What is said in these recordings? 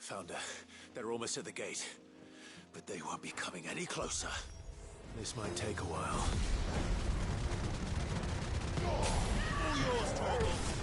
Founder, they're almost at the gate. But they won't be coming any closer. This might take a while. All yours, Torgal!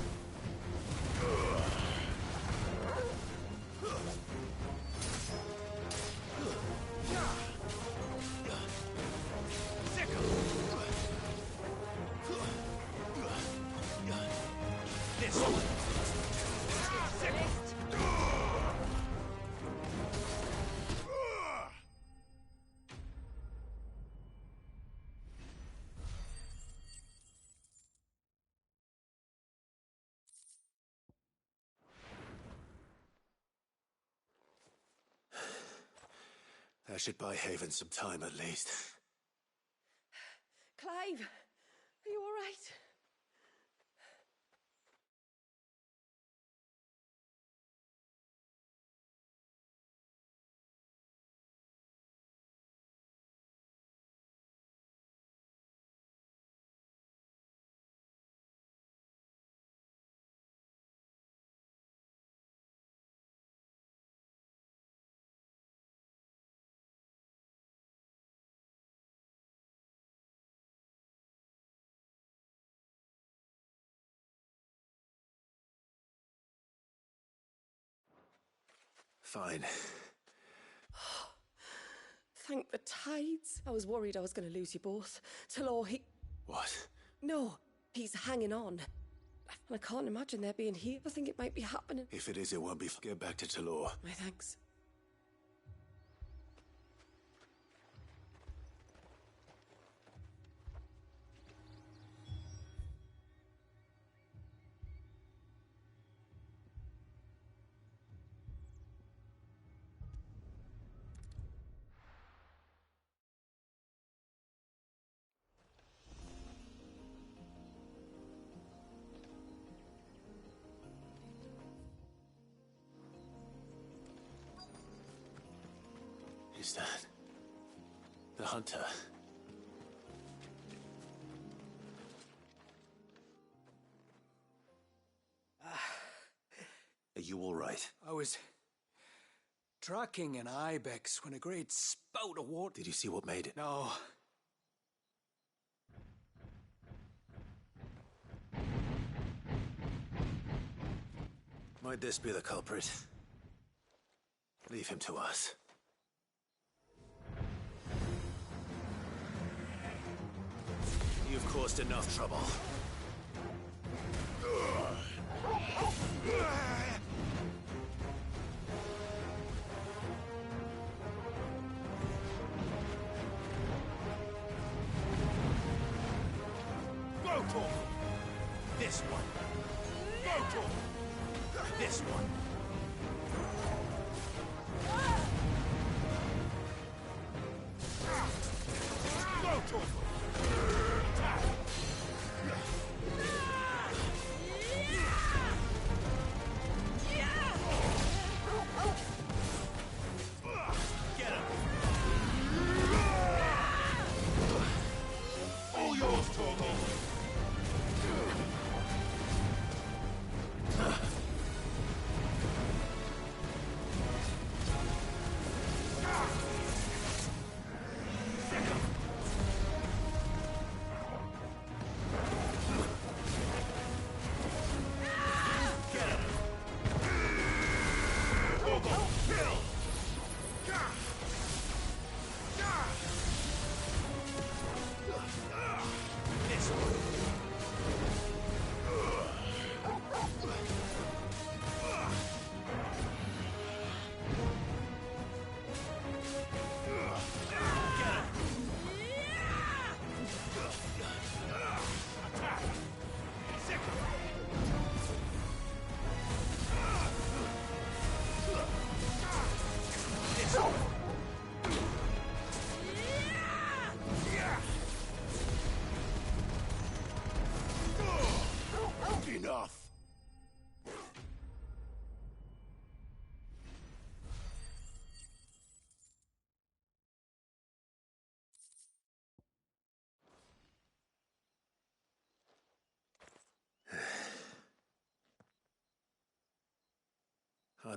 That should buy Haven some time at least. Clive, are you all right? Fine. Thank the tides. I was worried I was going to lose you both. Talor, he... What? No, he's hanging on. And I can't imagine there being here. I think it might be happening. If it is, it won't be. Get back to Talor. My thanks. Is that the hunter? Are you all right? I was tracking an ibex when a great spout of water... Did you see what made it? No. Might this be the culprit? Leave him to us. You've caused enough trouble. Go, Torgal! This one! Go, Torgal! This one! Go, Torgal!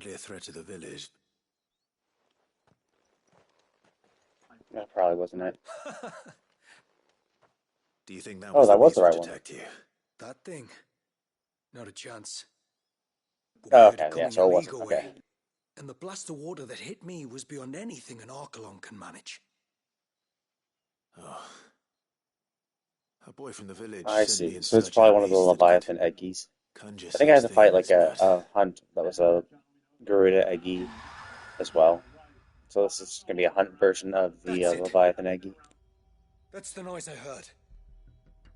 hardly a threat to the village. That probably wasn't it. Do you think that Oh, was the that was the beast right which one. attacked you? That thing? Not a chance. But Oh, we heard okay, it yeah, coming so a it league wasn't. away. Okay. And the blast of water that hit me was beyond anything an Archelon can manage. Oh. A boy from the village I sent me see. in So it's search of probably a one of the beast that could Leviathan Eggies. conjure I think I such had to fight like things, but... a hunt that was a Garuda Eggie as well. So this is going to be a hunt version of the That's it. Leviathan Eggie. That's the noise I heard.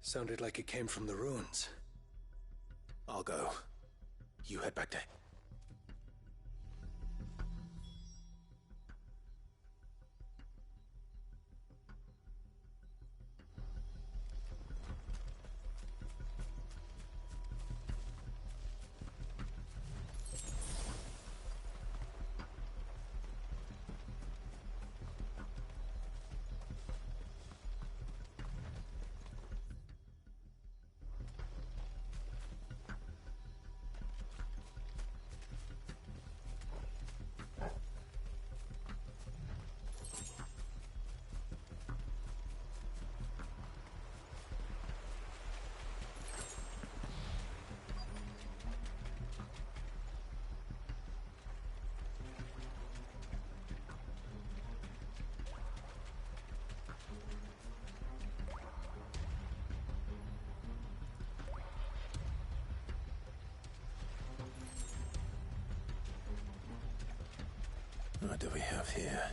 Sounded like it came from the ruins. I'll go. You head back there. What do we have here?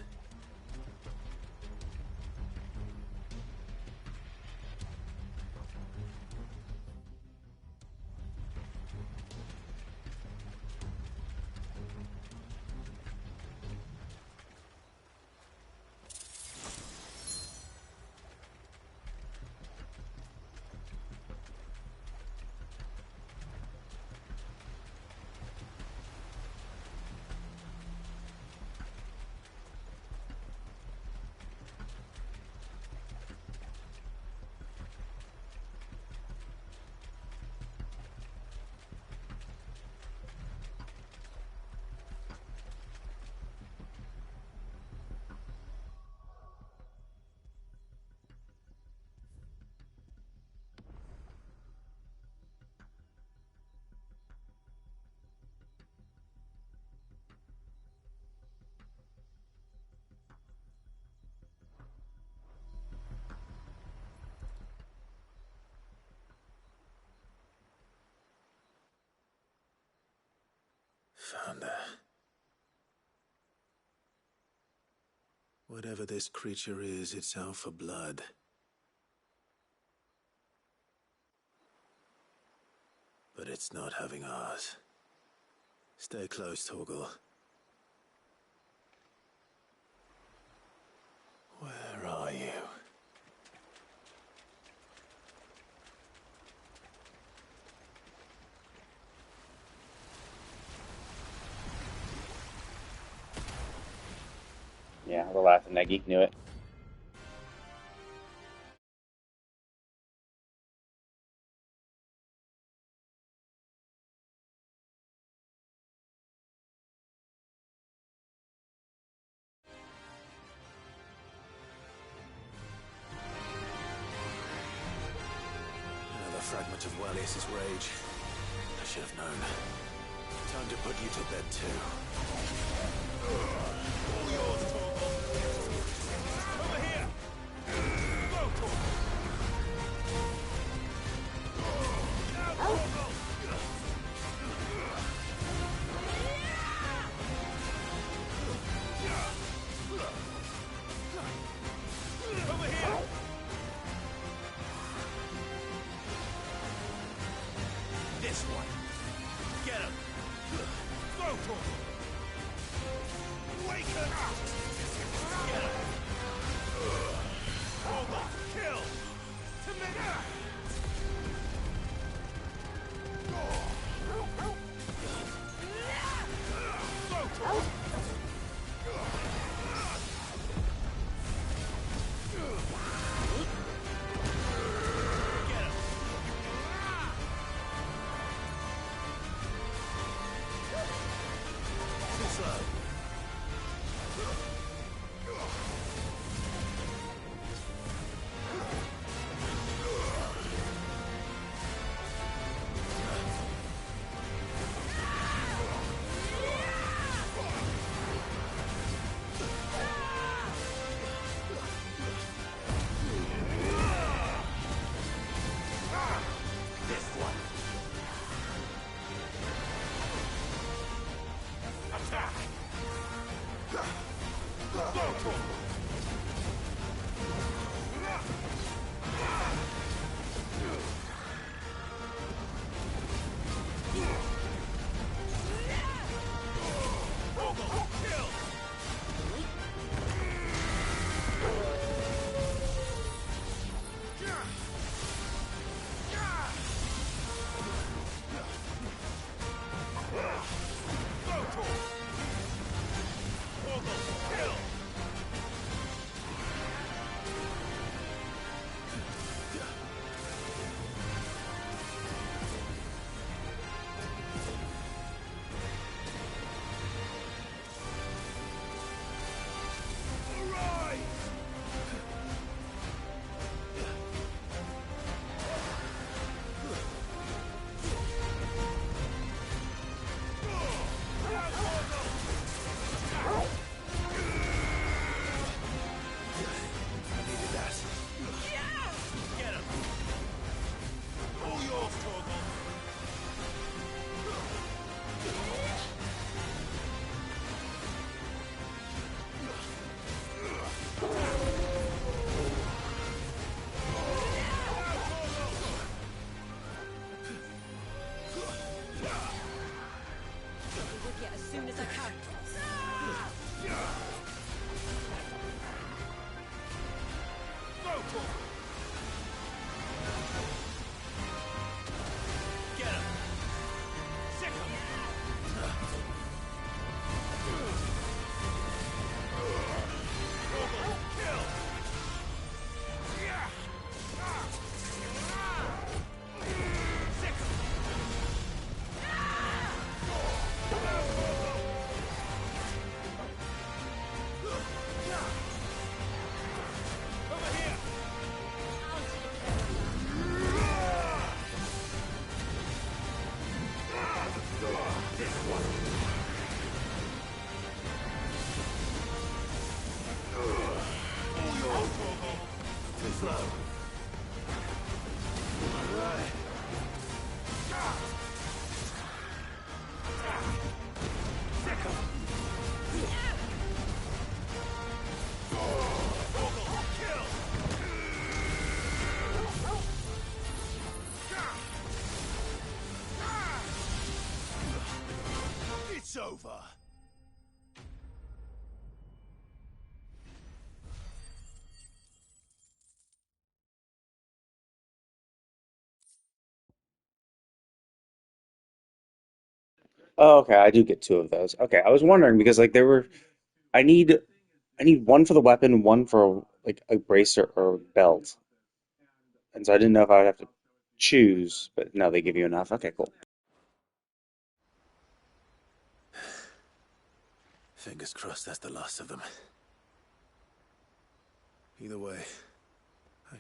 Found her. Whatever this creature is, it's out for blood. But it's not having ours. Stay close, Torgal. Where are you? Yeah, the Leviathan Eggie knew it. Another fragment of Walius's rage. I should have known. Time to put you to bed too. All yours, Torgal. Over here! Go, Torgal! Now, Torgal! Over here! This one. Get him. Go, Torgal. It's over. Oh, okay, I do get two of those. Okay, I was wondering because like there were, I need, I need one for the weapon, one for like a bracer or a belt, and so I didn't know if I would have to choose. But no, they give you enough. Okay, cool. Fingers crossed that's the last of them. Either way, I...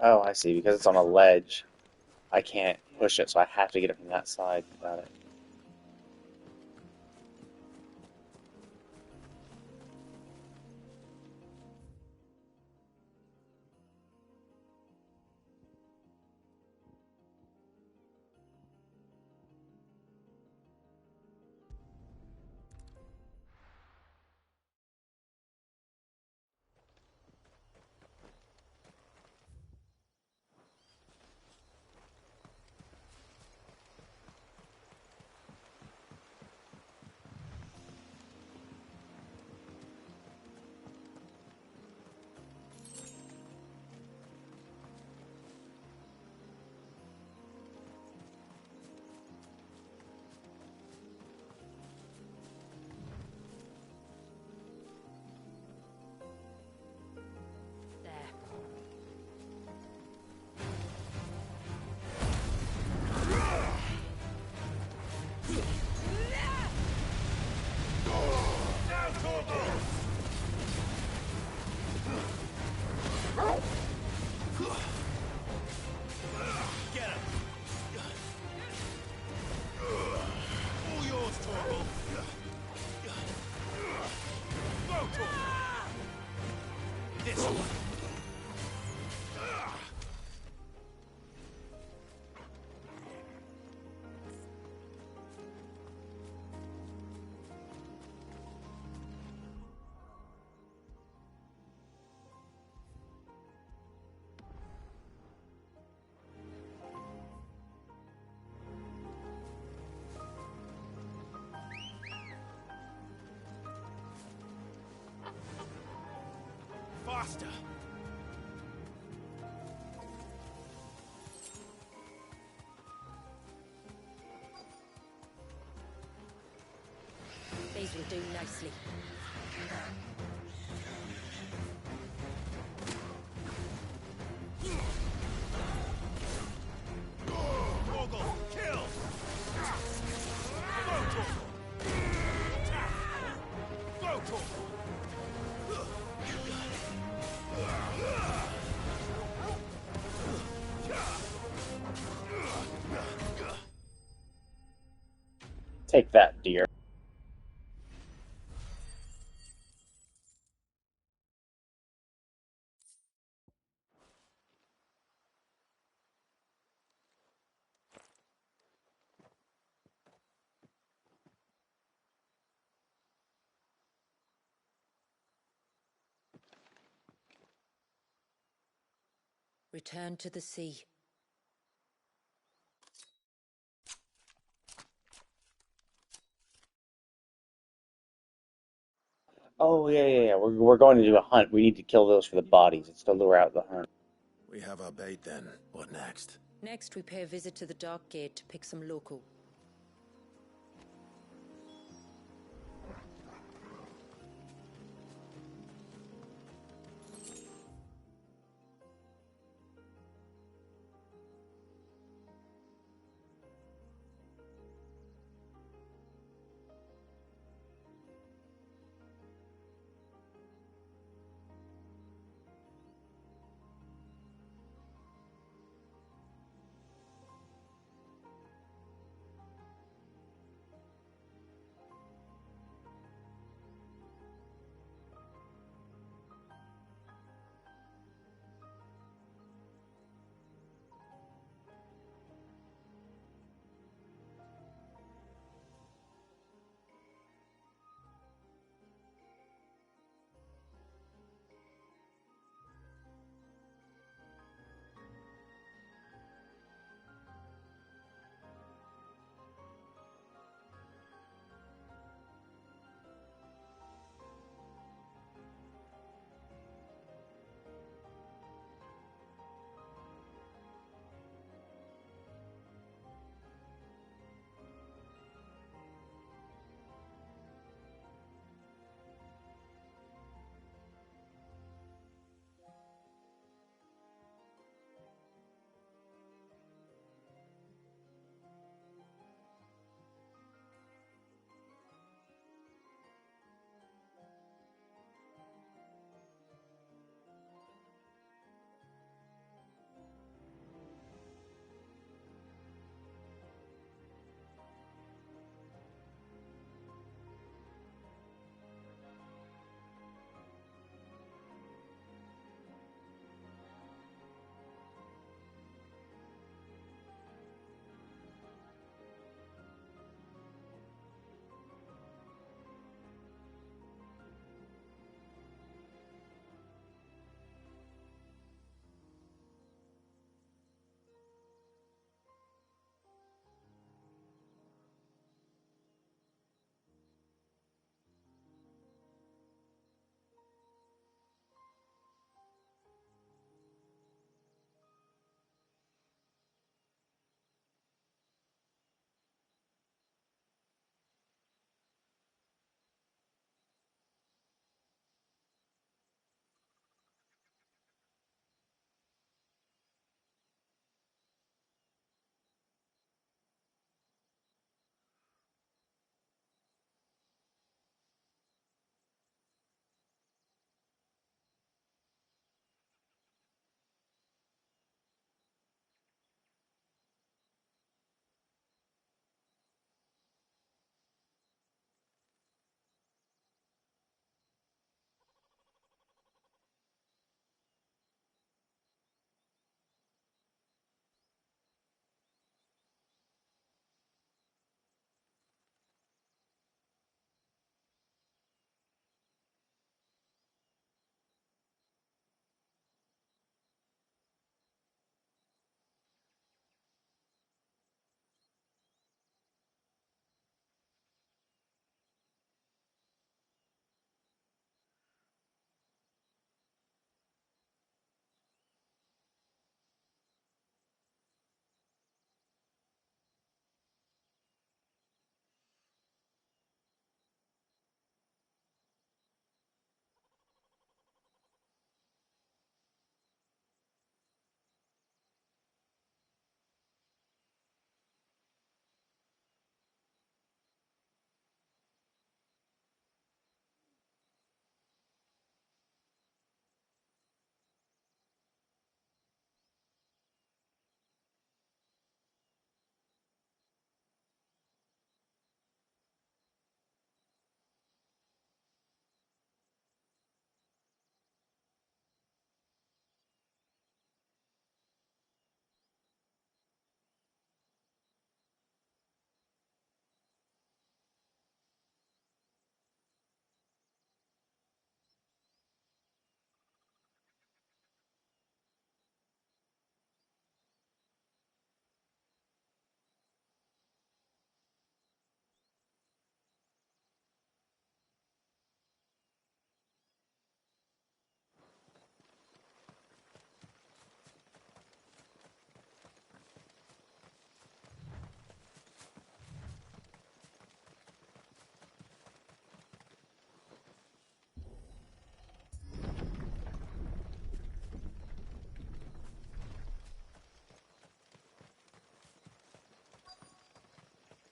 Oh, I see. Because it's on a ledge, I can't push it, so I have to get it from that side. Got it. There. Get him! All yours, Torgal! Go, Torgal! This one! Faster! These will do nicely. Torgal, kill! Go, Torgal! Go, Torgal! Take that, dear. Return to the sea. Oh, yeah, yeah, yeah. We're going to do a hunt. We need to kill those for the bodies. It's to lure out the hunt. We have our bait then. What next? Next, we pay a visit to the Dark Gate to pick some local.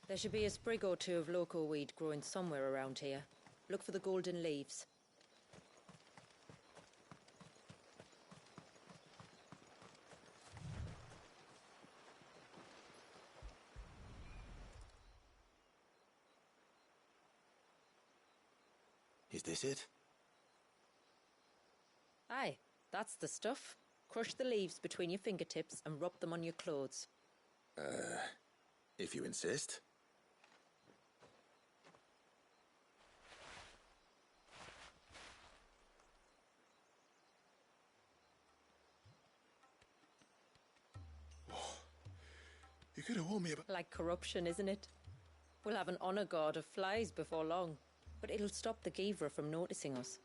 There should be a sprig or two of loco weed growing somewhere around here. Look for the golden leaves. Is this it? Aye, that's the stuff. Crush the leaves between your fingertips and rub them on your clothes. If you insist. You could have warned me about... Like corruption, isn't it? We'll have an honor guard of flies before long, but it'll stop the Givra from noticing us.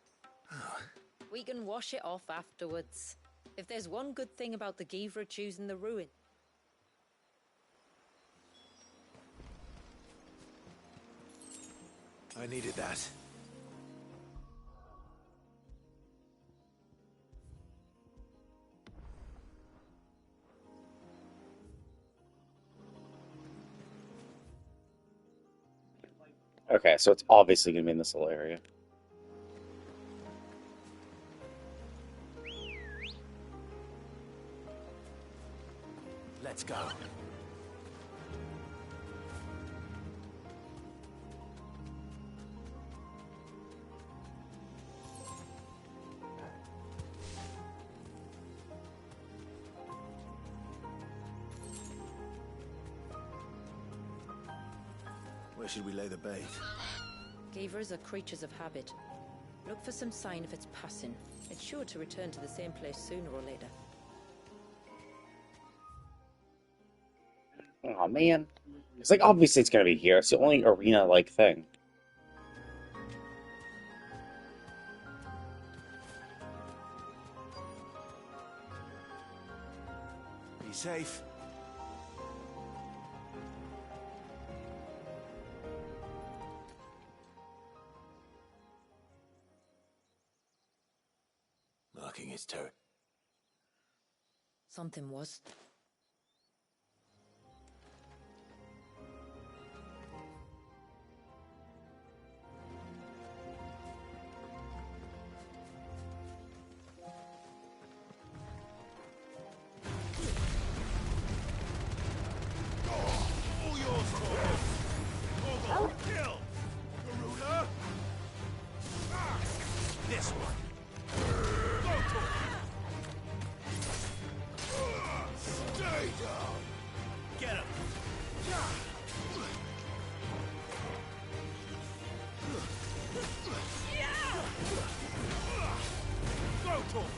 We can wash it off afterwards. If there's one good thing about the Givra choosing the ruin... I needed that. Okay, so it's obviously gonna be in this little area. Let's go. Where should we lay the bait? Givras are creatures of habit. Look for some sign of its passing. It's sure to return to the same place sooner or later. Oh man. It's like obviously it's gonna be here. It's the only arena-like thing. Be safe. Marking its turret. Something was. All yours, Torvald! Kill! Garuna! This one! Go, Torvald! Stay down! Get him! Go, Torvald!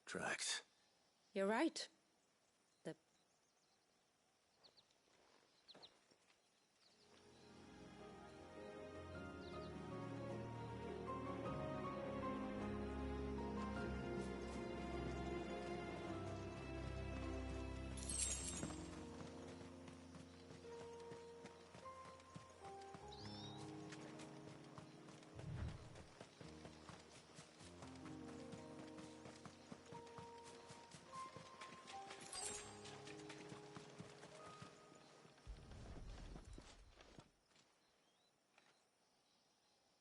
Tracks. You're right. The...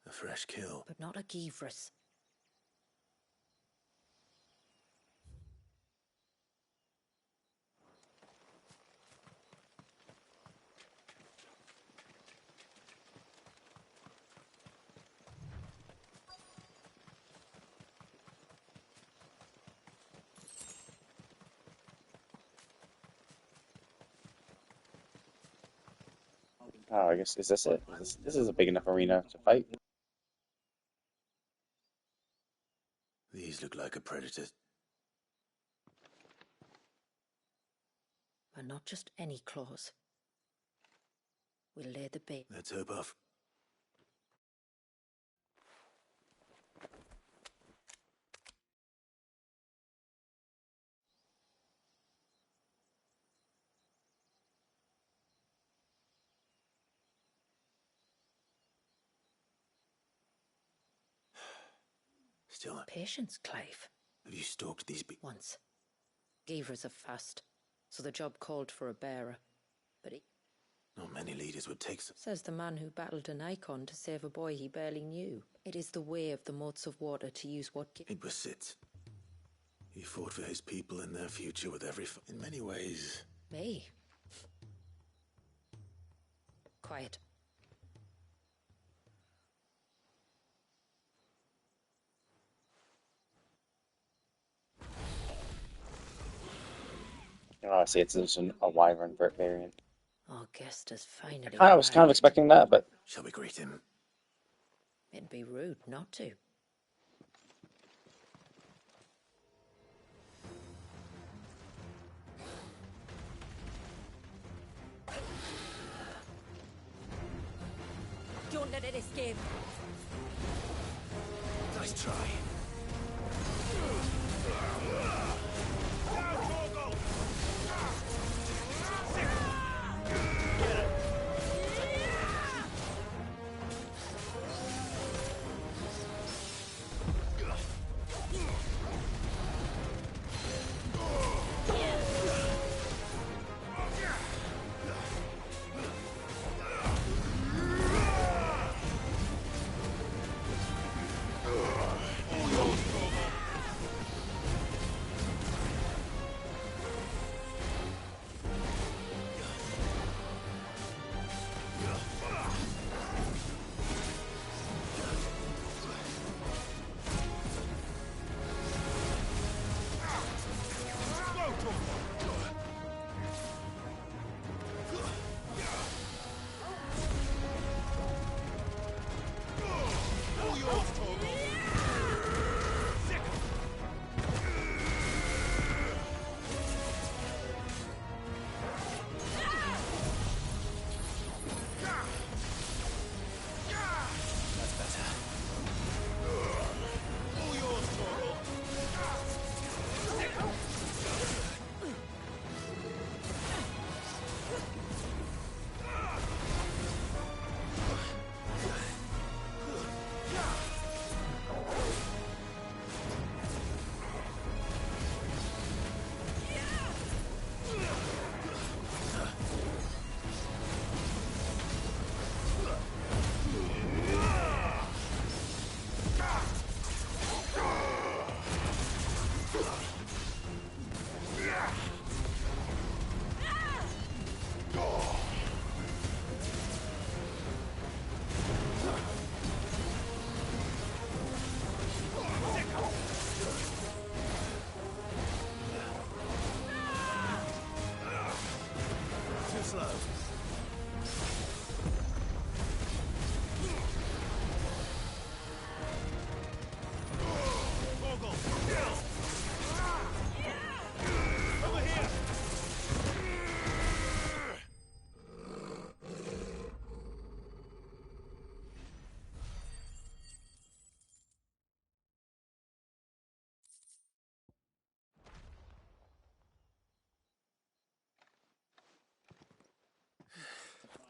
A fresh kill. But not a Givras. Oh, I guess is this it? This is a big enough arena to fight. a predator. But not just any claws. We'll lay the bait. Let's hope off. Still, Patience, Clive. have you stalked these people? Once. Gavers are fast, so the job called for a bearer. But he Not many leaders would take some. says the man who battled an icon to save a boy he barely knew. It is the way of the moats of water to use what It was Sid. He fought for his people and their future with every... In many ways... Me. Quiet. Oh, see, it's just a wyvern variant. Our guest has finally I was kind of arrived. expecting that, but Shall we greet him? It'd be rude not to. Don't let it escape. Nice try.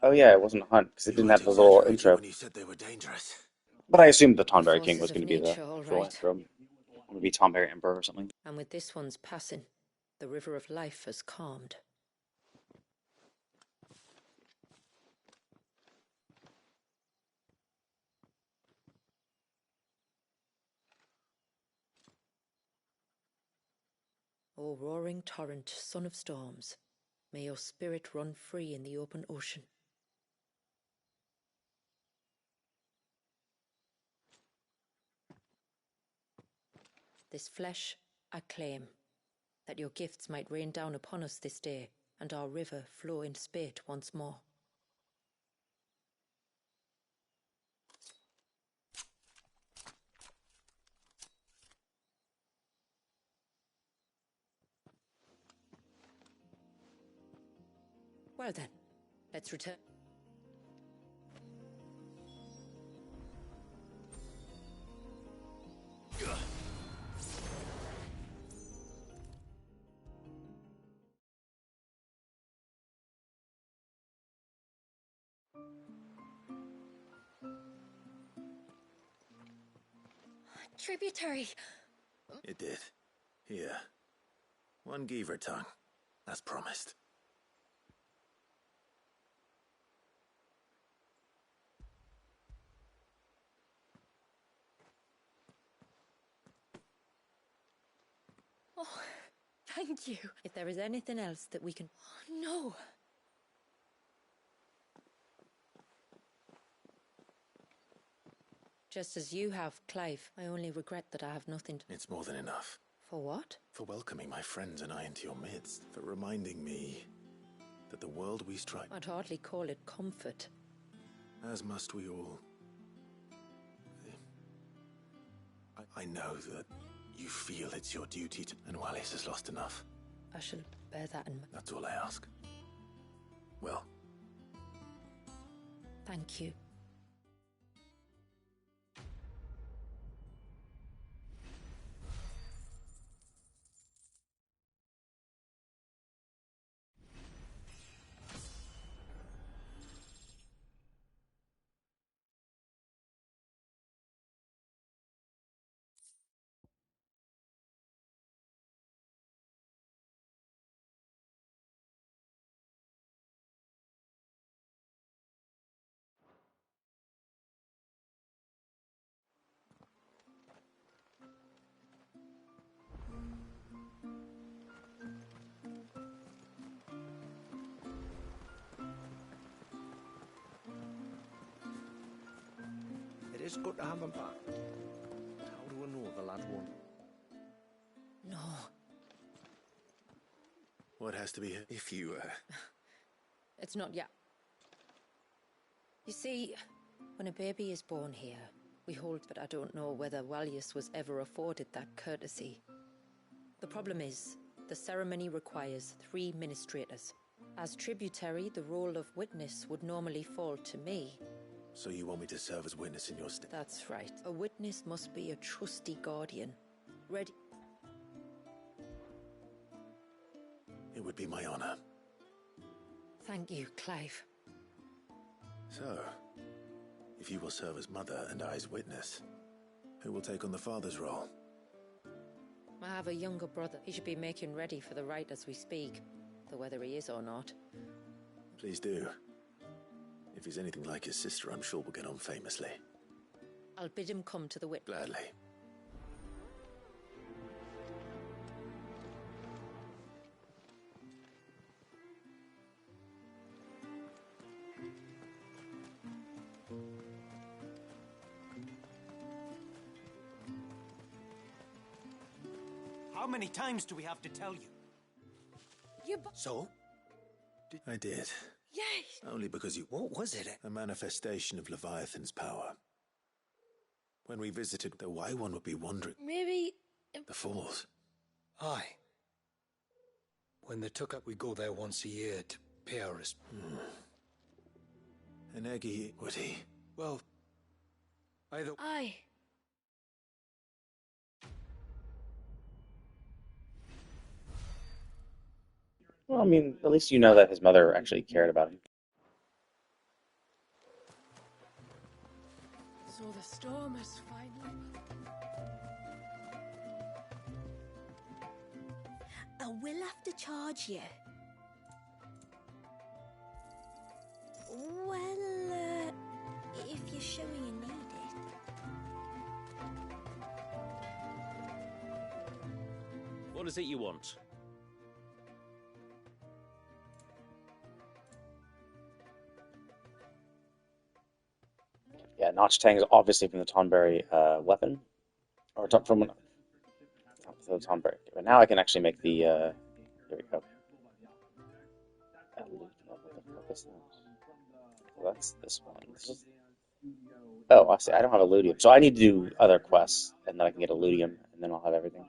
oh yeah, it wasn't a hunt because it You didn't weren't have the little exaggerating intro. when you said they were dangerous. But I assumed the Tonberry King Forces was of going to be the nature, all full right. intro. Maybe Tonberry Emperor or something. And with this one's passing, the river of life has calmed. O roaring torrent, son of storms, may your spirit run free in the open ocean. This flesh I claim, that your gifts might rain down upon us this day, and our river flow in spate once more. Well then, let's return. Tributary. It did. Here. 1 Geever tongue. As promised. Oh, thank you. If there is anything else that we can... No. Just as you have, Clive, I only regret that I have nothing to... It's more than enough. For what? For welcoming my friends and I into your midst. For reminding me that the world we strive... I'd hardly call it comfort. As must we all. I know that you feel it's your duty to... And Wallis has lost enough. I shall bear that in mind. That's all I ask. Well. Thank you. It is good to have him back. How do I know the lad won? No. What has to be... If you, It's not yet. You see, when a baby is born here, we hold, but I don't know whether Wallius was ever afforded that courtesy. The problem is, the ceremony requires 3 ministrators. As tributary, the role of witness would normally fall to me. So you want me to serve as witness in your stead? That's right. A witness must be a trusty guardian. Ready... It would be my honor. Thank you, Clive. So, if you will serve as mother and I as witness, who will take on the father's role? I have a younger brother. He should be making ready for the rite as we speak, though whether he is or not. Please do. If he's anything like his sister, I'm sure we'll get on famously. I'll bid him come to the wit... Gladly. How many times do we have to tell you? So? I did. Yes. Only because you... What was it? A manifestation of Leviathan's power. When we visited, the why one would be wondering. Maybe... The Falls. Aye. When they took up, we go there once a year to pay our respects. And Eggy, would he? Well, either... Aye. Well, I mean, at least you know that his mother actually cared about him. So the storm has finally... I will have to charge you. Well, if you're sure you need it. What is it you want? Yeah, Notch Tang is obviously from the Tonberry weapon. Or from the Tonberry. But now I can actually make the... here we go. What the fuck is that? So that's this one. Oh, I see. I don't have a ludium. So I need to do other quests, and then I can get a ludium, and then I'll have everything.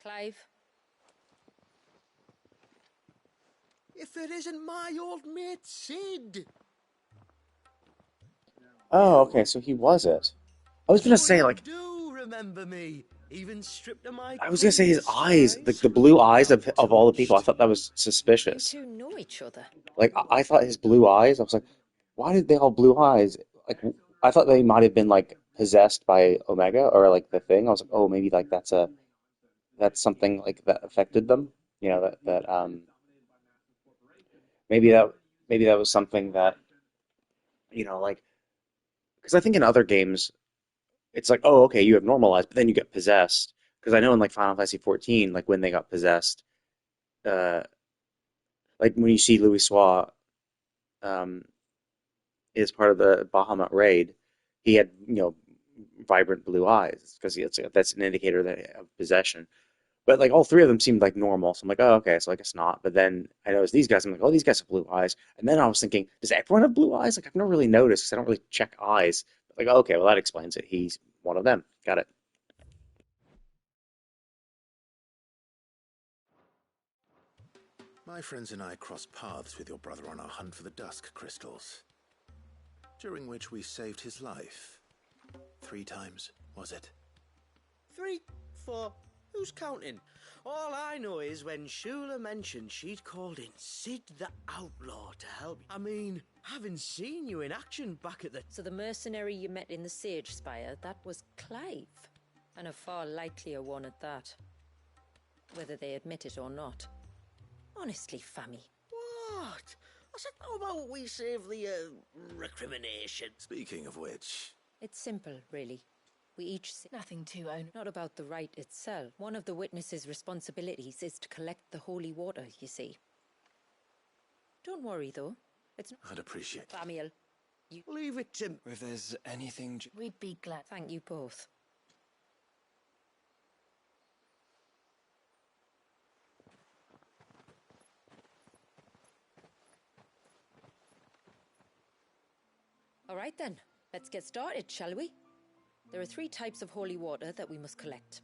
Clive? If it isn't my old mate Sid! Oh, okay, so he was it. I was gonna say, like, do remember me. Even stripped of my I was gonna say his previous eyes, disguise. the blue eyes of all the people. I thought that was You suspicious. two know each other. Like, I thought his blue eyes. I was like, why did they all blue eyes? Like, I thought they might have been like possessed by Omega or like the thing. I was like, oh, maybe like that's something like that affected them. You know that maybe that was something that like because I think in other games it's like, oh, okay, you have normalized, but then you get possessed. Because I know in like Final Fantasy 14, like when they got possessed, uh, like when you see Louis Soix, um, is part of the Bahamut raid, he had, vibrant blue eyes because that's an indicator of possession. But like all three of them seemed like normal, so I'm like, oh, okay, so I guess not. But then I noticed these guys, I'm like, oh, these guys have blue eyes. And then I was thinking, does everyone have blue eyes? Like I've never really noticed because I don't really check eyes. Like, oh, okay, well that explains it. He's one of them. Got it. My friends and I crossed paths with your brother on our hunt for the Dusk Crystals, during which we saved his life. 3 times, was it? 3, 4, who's counting? All I know is when Shula mentioned she'd called in Sid the Outlaw to help. I mean, having seen you in action back at the... So the mercenary you met in the Sage Spire, that was Clive. And a far likelier one at that. Whether they admit it or not. Honestly, Fammy. What? I said, how about we save the, recrimination? Speaking of which... It's simple, really. We each say Nothing to own. not about the rite itself. One of the witnesses' responsibilities is to collect the holy water, you see. Don't worry, though. It's not... I'd appreciate it. Samuel, Leave it to... If there's anything... We'd be glad. thank you both. All right then, let's get started, shall we? There are 3 types of holy water that we must collect.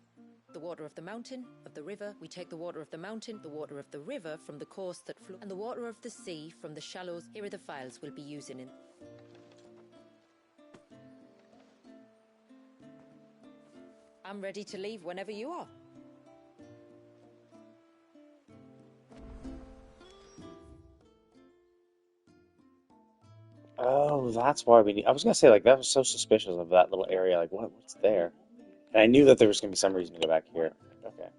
The water of the mountain, of the river. We take the water of the mountain, the water of the river from the course that flows, and the water of the sea from the shallows. Here are the files we'll be using in. I'm ready to leave whenever you are. Oh, that's why we need. I was gonna say like that was so suspicious of that little area. Like what's there? And I knew that there was gonna be some reason to go back here. Okay.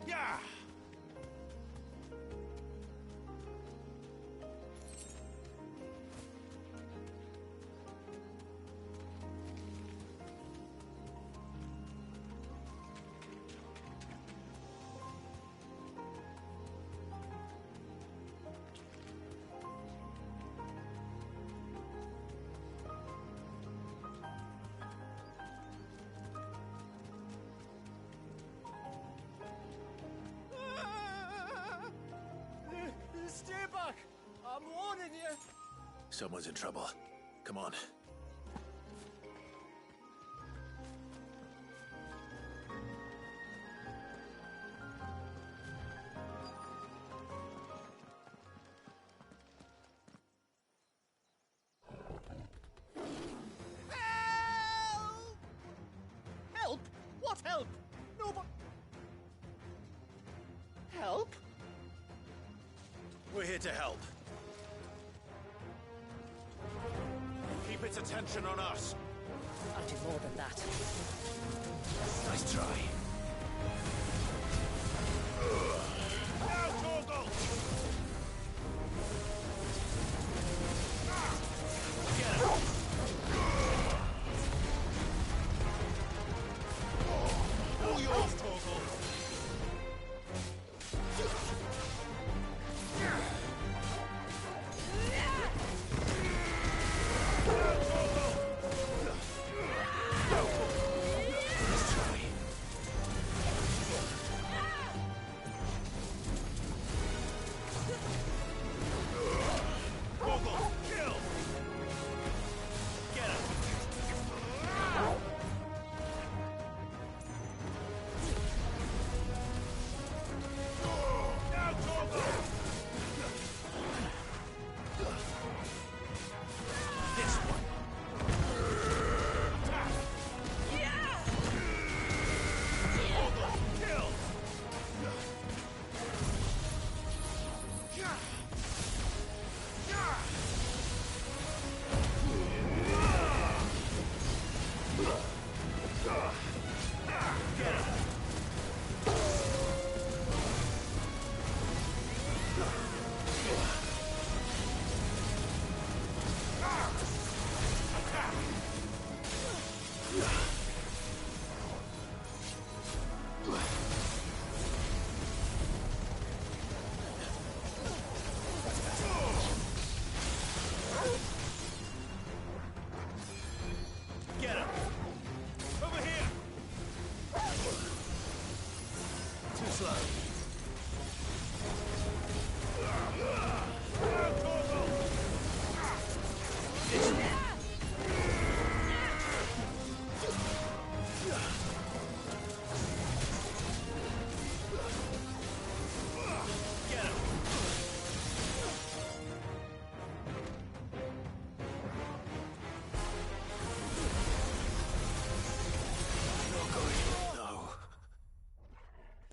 Yeah! Stay back! I'm warning you! Someone's in trouble. Come on. Help! Help? What help? Nobody... Help? We're here to help. Keep its attention on us. I'll do more than that. Nice try.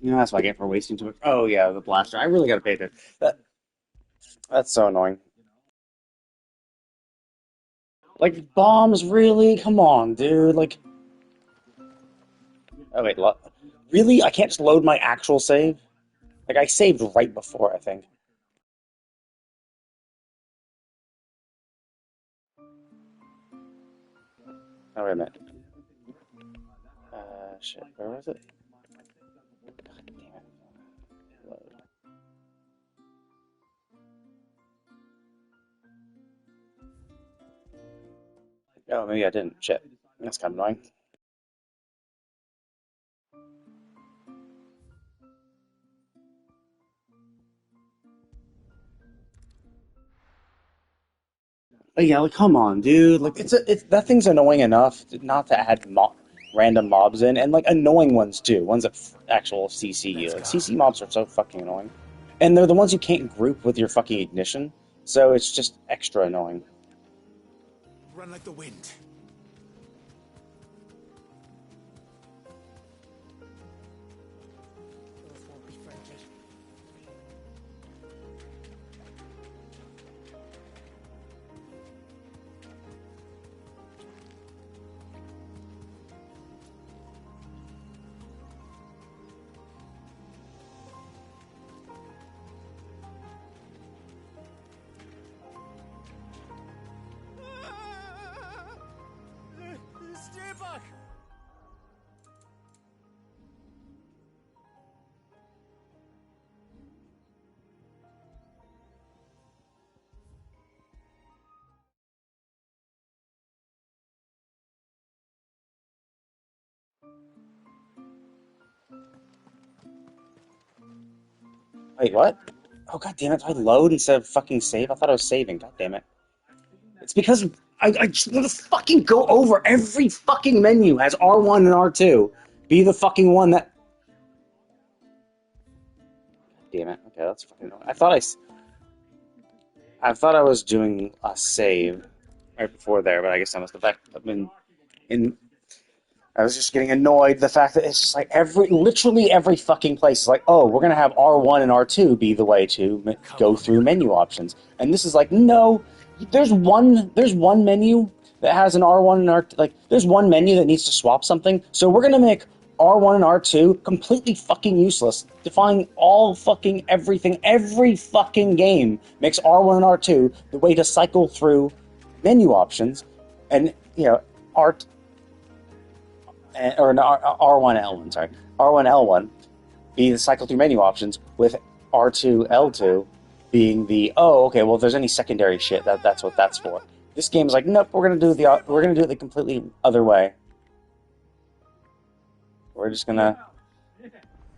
You know, that's what I get for wasting too much. Oh yeah, the blaster. I really gotta pay attention. That's so annoying. Like bombs, really? Come on, dude. Like, oh wait, really? I can't just load my actual save? Like I saved right before, I think. Oh wait a minute. Shit. Where was it? God damn it. Load. Oh, maybe I didn't. Shit. That's kind of annoying. But yeah, like come on, dude. Like it's that thing's annoying enough not to add random mobs in, and like annoying ones too. Ones that actual CC you. Like CC mobs are so fucking annoying, and they're the ones you can't group with your fucking ignition. So it's just extra annoying. Run like the wind. Those won't be friendly. Stay back! Wait, what? Oh god damn it! Did I load instead of fucking save? I thought I was saving. God damn it! It's because I just want to fucking go over every fucking menu has R1 and R2. Be the fucking one that. Damn it. Okay, that's fucking annoying. I thought I was doing a save right before there, but I guess I must have been in. I was just getting annoyed the fact that it's just like literally every fucking place is like, oh, we're gonna have R1 and R2 be the way to go through menu options, and this is like, no, there's one menu that has an R1 and R2, like there's one menu that needs to swap something, so we're gonna make R1 and R2, completely fucking useless. Defying all fucking everything. Every fucking game makes R1 and R2 the way to cycle through menu options, and, you know, R1 L1, sorry. R1 L1 being the cycle through menu options, with R2 L2 being the, oh, okay, well, if there's any secondary shit, that's what that's for. This game is like, nope, we're gonna do it the completely other way. We're just gonna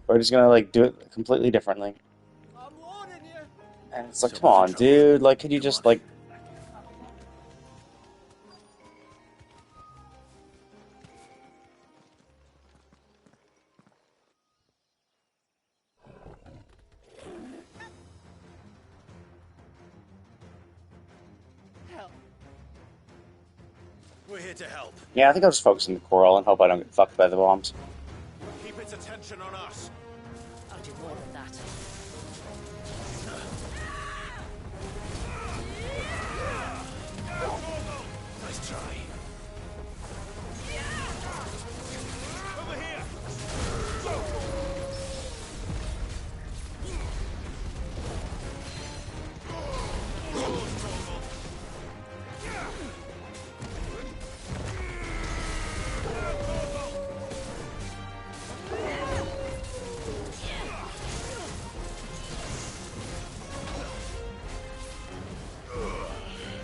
like do it completely differently. And it's like, come on, dude, like, could you just like... We're here to help. Yeah, I think I'll just focus on the coral and hope I don't get fucked by the bombs. Keep its attention on us. I'll do more than that. Nice try. Over here.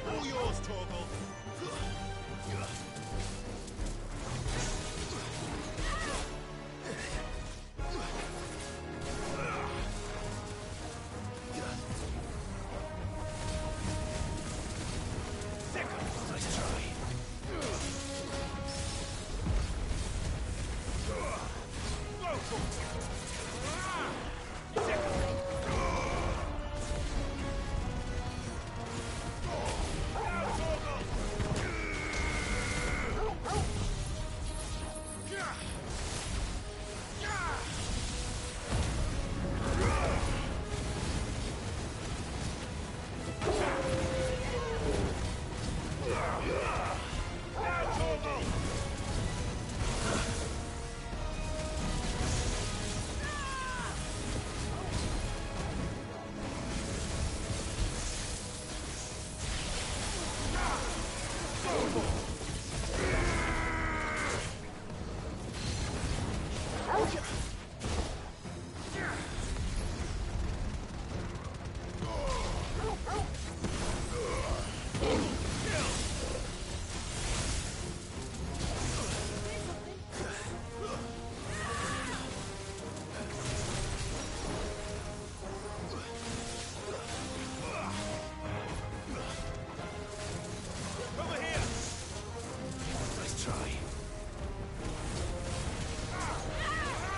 All yours, Torgal. Nice try. Over here. Nice try.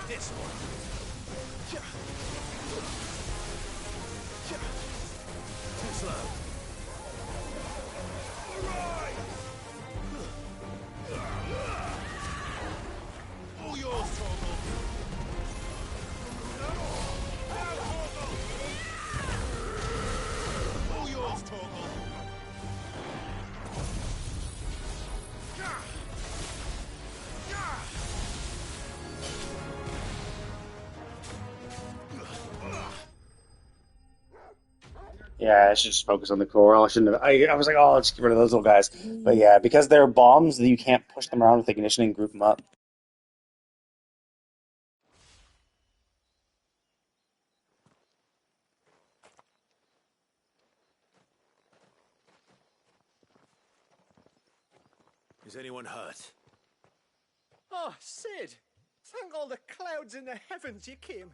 This one. Too slow. All yours, Torgal. All yours, Torgal. Yeah, I should just focus on the coral. I shouldn't have... I was like, oh, let's get rid of those little guys. But yeah, because they're bombs, you can't push them around with the ignition and group them up. Is anyone hurt? Oh, Sid! Thank all the clouds in the heavens you came.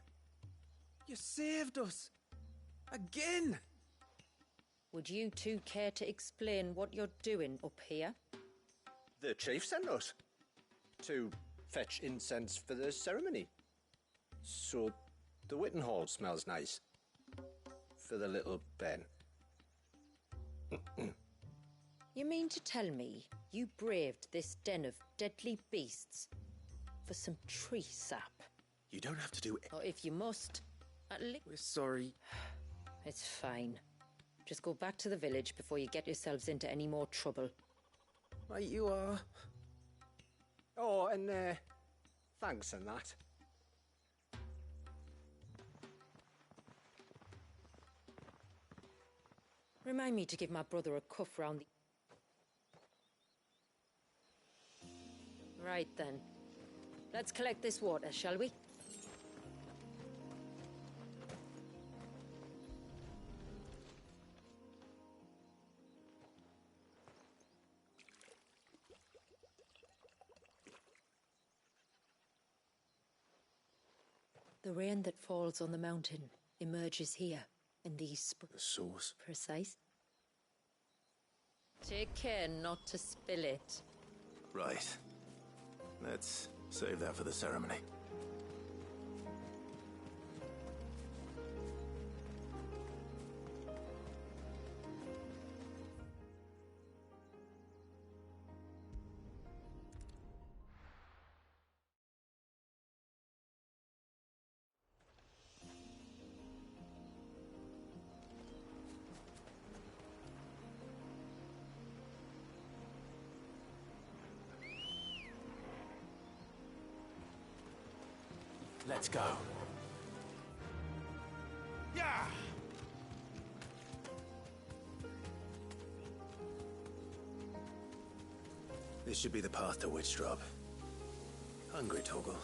You saved us. Again! Would you two care to explain what you're doing up here? The chief sent us to fetch incense for the ceremony. So the Witten Hall smells nice. For the little Ben. You mean to tell me you braved this den of deadly beasts for some tree sap? You don't have to do it. Or if you must, at least... We're sorry. It's fine. Just go back to the village before you get yourselves into any more trouble. Right, you are. Oh, and Thanks and that. Remind me to give my brother a cuff round the... Right then. Let's collect this water, shall we? The rain that falls on the mountain emerges here, in these The source? precise. Take care not to spill it. Right. Let's save that for the ceremony. Let's go. Yeah! This should be the path to Witchdrop. Hungry, Torgal?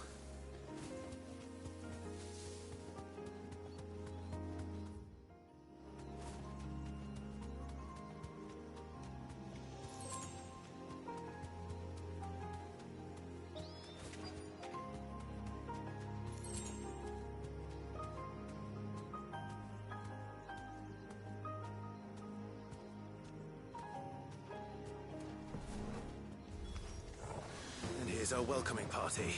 And here's our welcoming party.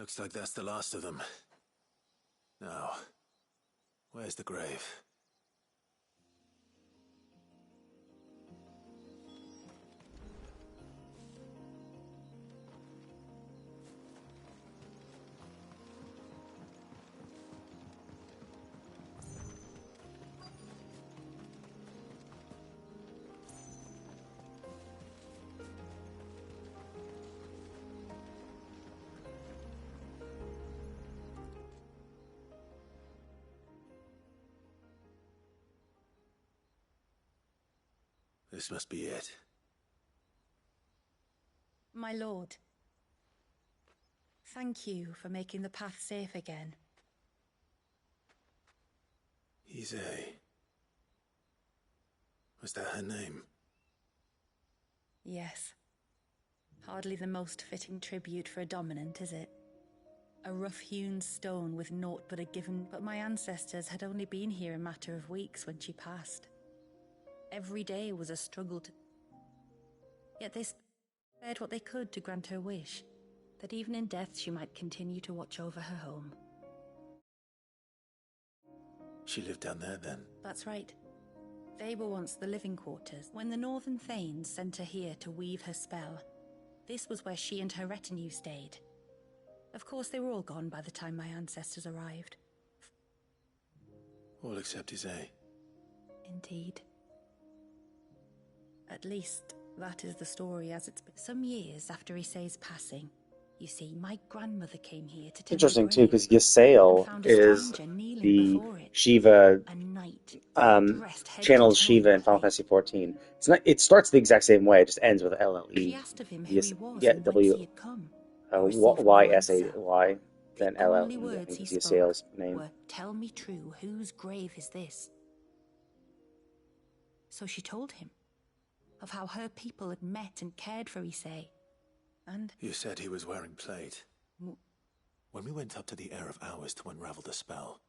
Looks like that's the last of them. Now, where's the grave? This must be it. My lord, thank you for making the path safe again. Ise. Was that her name? Yes. Hardly the most fitting tribute for a dominant, is it? A rough-hewn stone with naught but a given... But my ancestors had only been here a matter of weeks when she passed. Every day was a struggle to... Yet they spared what they could to grant her wish, that even in death she might continue to watch over her home. She lived down there then? That's right. They were once the living quarters. When the Northern Thanes sent her here to weave her spell, this was where she and her retinue stayed. Of course, they were all gone by the time my ancestors arrived. All except Ise. Indeed. At least, that is the story as it's been. Some years after Ise's passing, you see, my grandmother came here to tend Interesting the too, grave because Ysayle and found a is stranger kneeling the before it. Shiva A knight, um, dressed head to channels toe Shiva in Final white. Fantasy XIV. It's not. It starts the exact same way. It just ends with LLE. She asked of him who Yes, he was yeah, and whence he had come. He received no answer. YSAY, then The only LLE. I words think he is spoke Ysayle's name. were, "Tell me true, whose grave is this?" So she told him of how her people had met and cared for Ise. And You said he was wearing plate. When we went up to the Air of Hours to unravel the spell,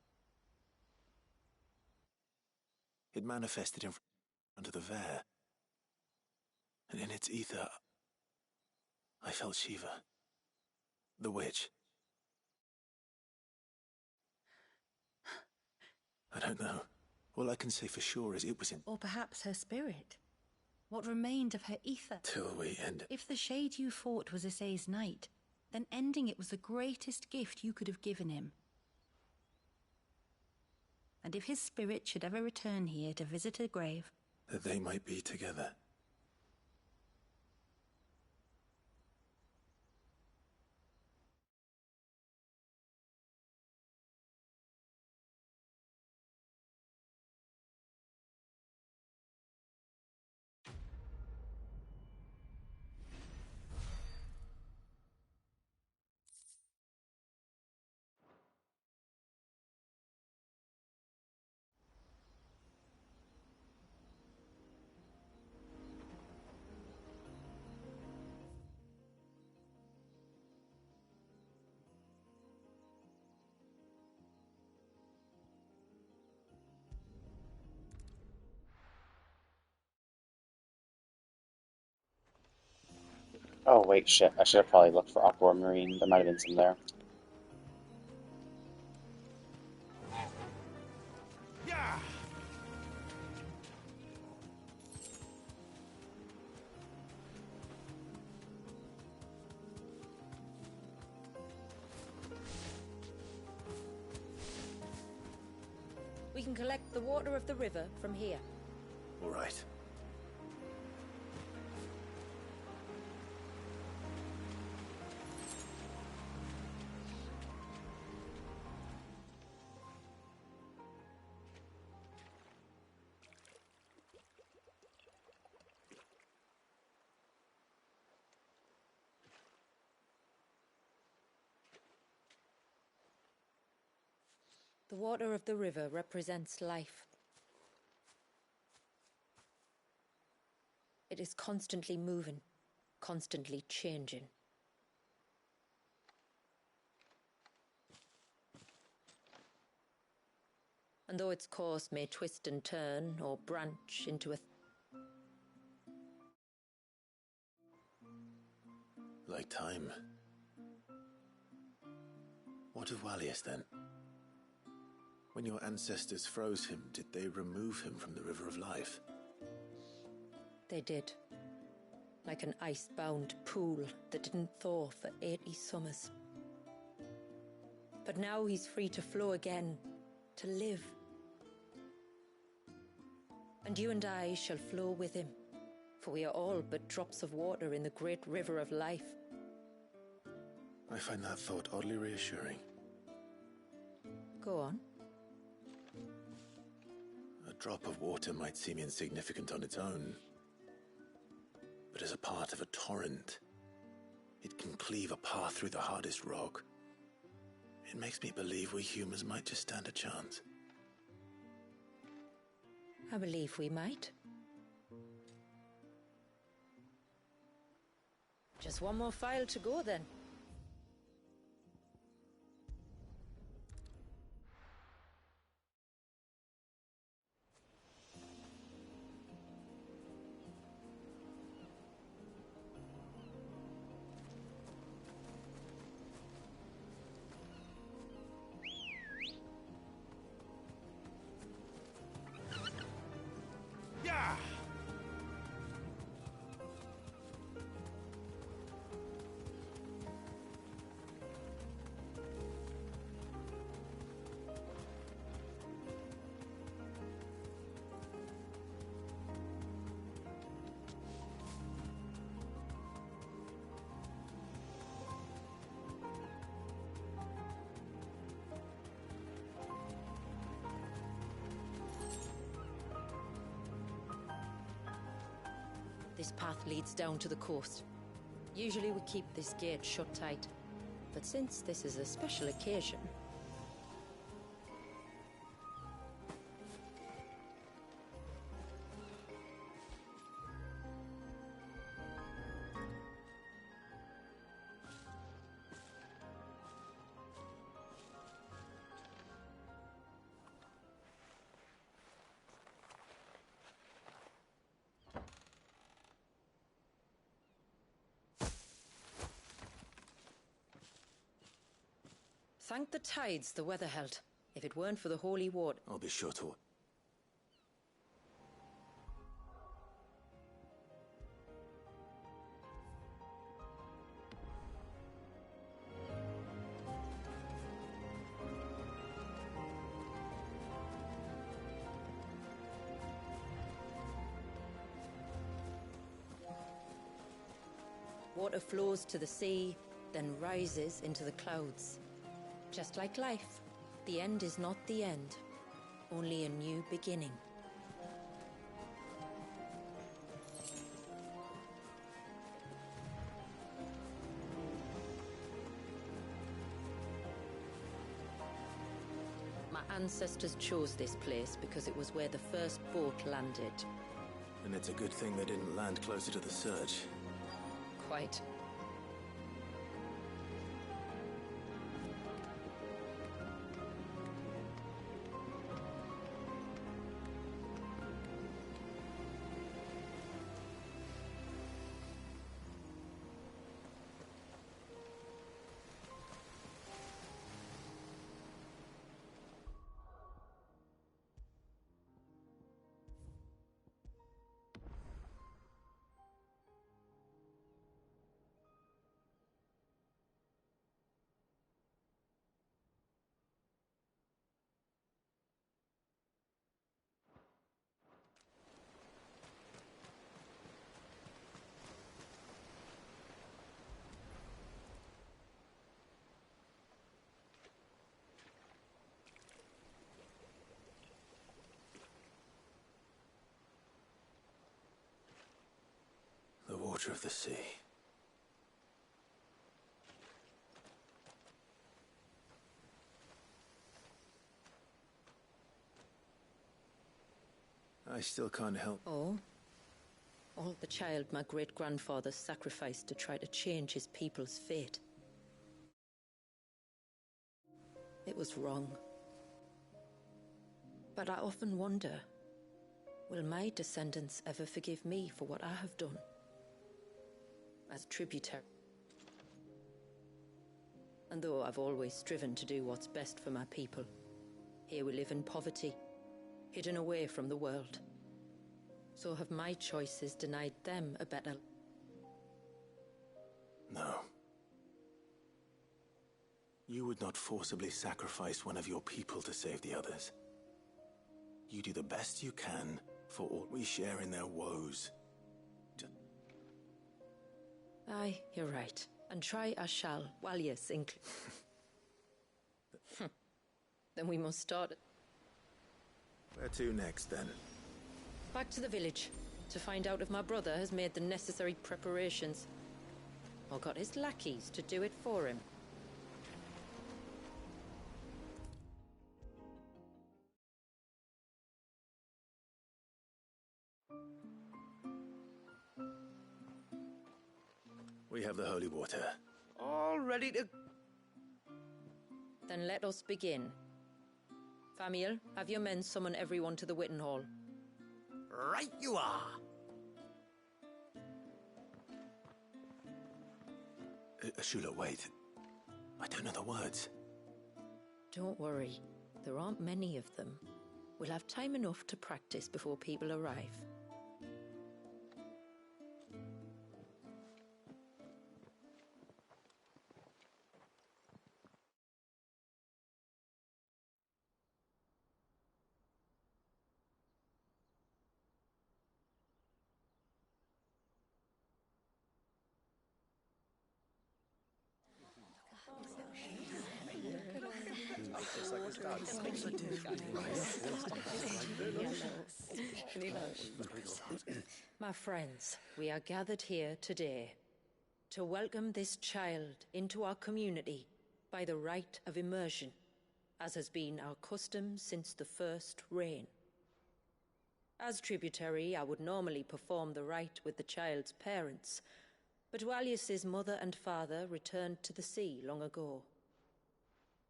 it manifested in front of the Vare. And in its ether, I felt Shiva. The witch. I don't know. All I can say for sure is it was in... or perhaps her spirit. What remained of her ether? Till we ended. If the shade you fought was Ise's knight, then ending it was the greatest gift you could have given him. And if his spirit should ever return here to visit her grave... that they might be together. Oh wait, shit! I should have probably looked for Uproar Marine. There might have been some there. We can collect the water of the river from here. All right. The water of the river represents life. It is constantly moving, constantly changing. And though its course may twist and turn or branch into a... Like time. What of Wallius then? When your ancestors froze him, did they remove him from the River of Life? They did. Like an ice-bound pool that didn't thaw for 80 summers. But now he's free to flow again, to live. And you and I shall flow with him, for we are all but drops of water in the great river of life. I find that thought oddly reassuring. Go on. A drop of water might seem insignificant on its own, but as a part of a torrent. It can cleave a path through the hardest rock. It makes me believe we humans might just stand a chance. I believe we might. Just one more file to go then. This path leads down to the coast. Usually we keep this gate shut tight, but since this is a special occasion... Thank the tides the weather held. If it weren't for the holy water... I'll be sure to. Water flows to the sea, then rises into the clouds. Just like life, the end is not the end, only a new beginning. My ancestors chose this place because it was where the first boat landed. And it's a good thing they didn't land closer to the surge. Quite. The water of the sea. I still can't help. Oh? All the child my great-grandfather sacrificed to try to change his people's fate. It was wrong. But I often wonder, will my descendants ever forgive me for what I have done? As tributary. And though I've always striven to do what's best for my people, here we live in poverty, hidden away from the world. So have my choices denied them a better... No. You would not forcibly sacrifice one of your people to save the others. You do the best you can for all we share in their woes. Aye, you're right. And try I shall, while yes, Then we must start... Where to next, then? Back to the village. to find out if my brother has made the necessary preparations, or got his lackeys to do it for him. We have the holy water. All ready to... Then let us begin. Famiel, have your men summon everyone to the Witten Hall. Right you are. Shula, wait. I don't know the words. Don't worry. There aren't many of them. We'll have time enough to practice before people arrive. My friends, we are gathered here today to welcome this child into our community by the rite of immersion, as has been our custom since the first reign. As tributary, I would normally perform the rite with the child's parents, but Walius's mother and father returned to the sea long ago.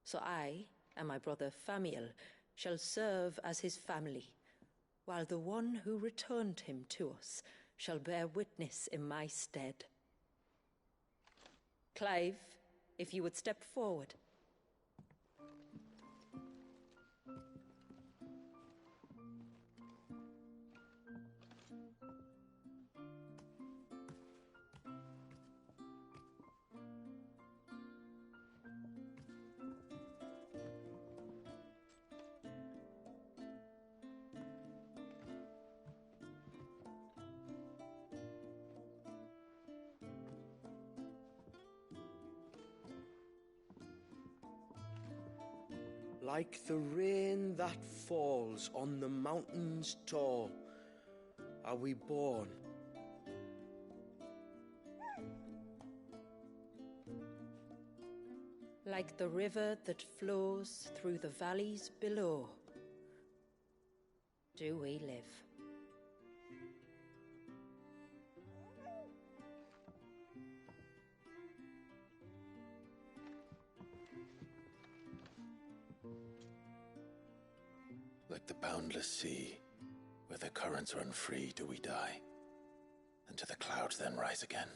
So I and my brother Famiel shall serve as his family, while the one who returned him to us shall bear witness in my stead. Clive, if you would step forward. Like the rain that falls on the mountains tall, are we born. Like the river that flows through the valleys below, do we live. Like the boundless sea, where the currents run free, do we die, and to the clouds then rise again.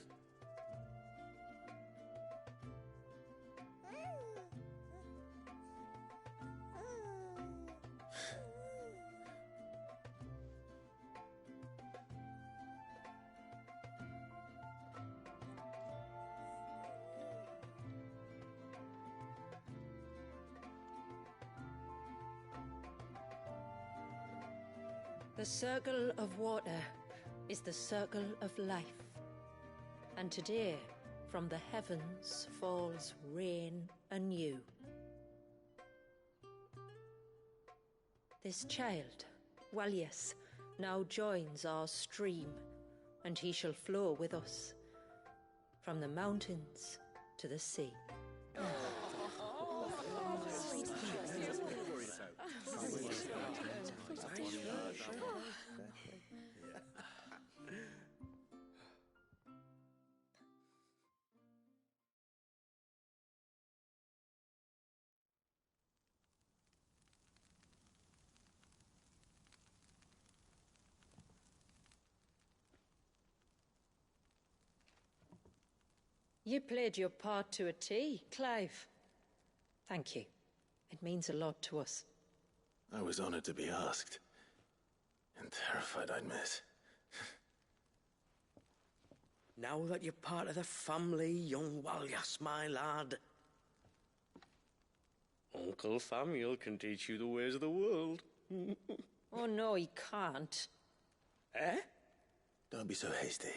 The circle of water is the circle of life, and today from the heavens falls rain anew. This child, Walius, now joins our stream, and he shall flow with us from the mountains to the sea. You played your part to a T, Clive. Thank you. It means a lot to us. I was honored to be asked. And terrified I'd miss. Now that you're part of the family, young Walius, my lad. Uncle Famiel can teach you the ways of the world. Oh no, he can't. Eh? Don't be so hasty.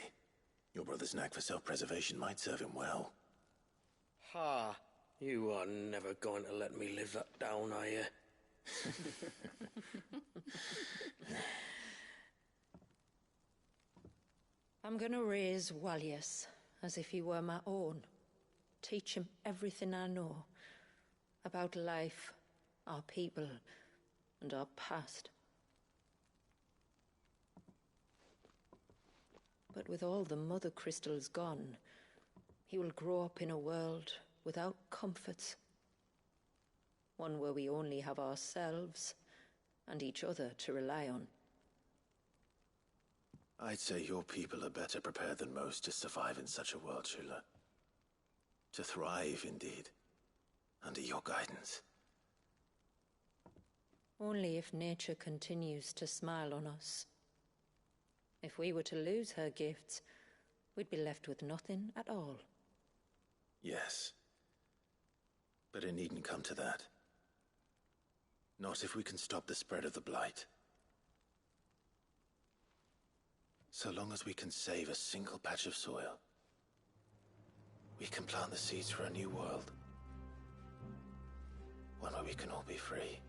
Your brother's knack for self-preservation might serve him well. Ha! You are never going to let me live that down, are you? I'm gonna raise Wallius as if he were my own. Teach him everything I know about life, our people, and our past. But with all the mother crystals gone, he will grow up in a world without comforts. One where we only have ourselves and each other to rely on. I'd say your people are better prepared than most to survive in such a world, Shula. To thrive, indeed, under your guidance. Only if nature continues to smile on us. If we were to lose her gifts, we'd be left with nothing at all. Yes. But it needn't come to that. Not if we can stop the spread of the Blight. So long as we can save a single patch of soil, we can plant the seeds for a new world. One where we can all be free.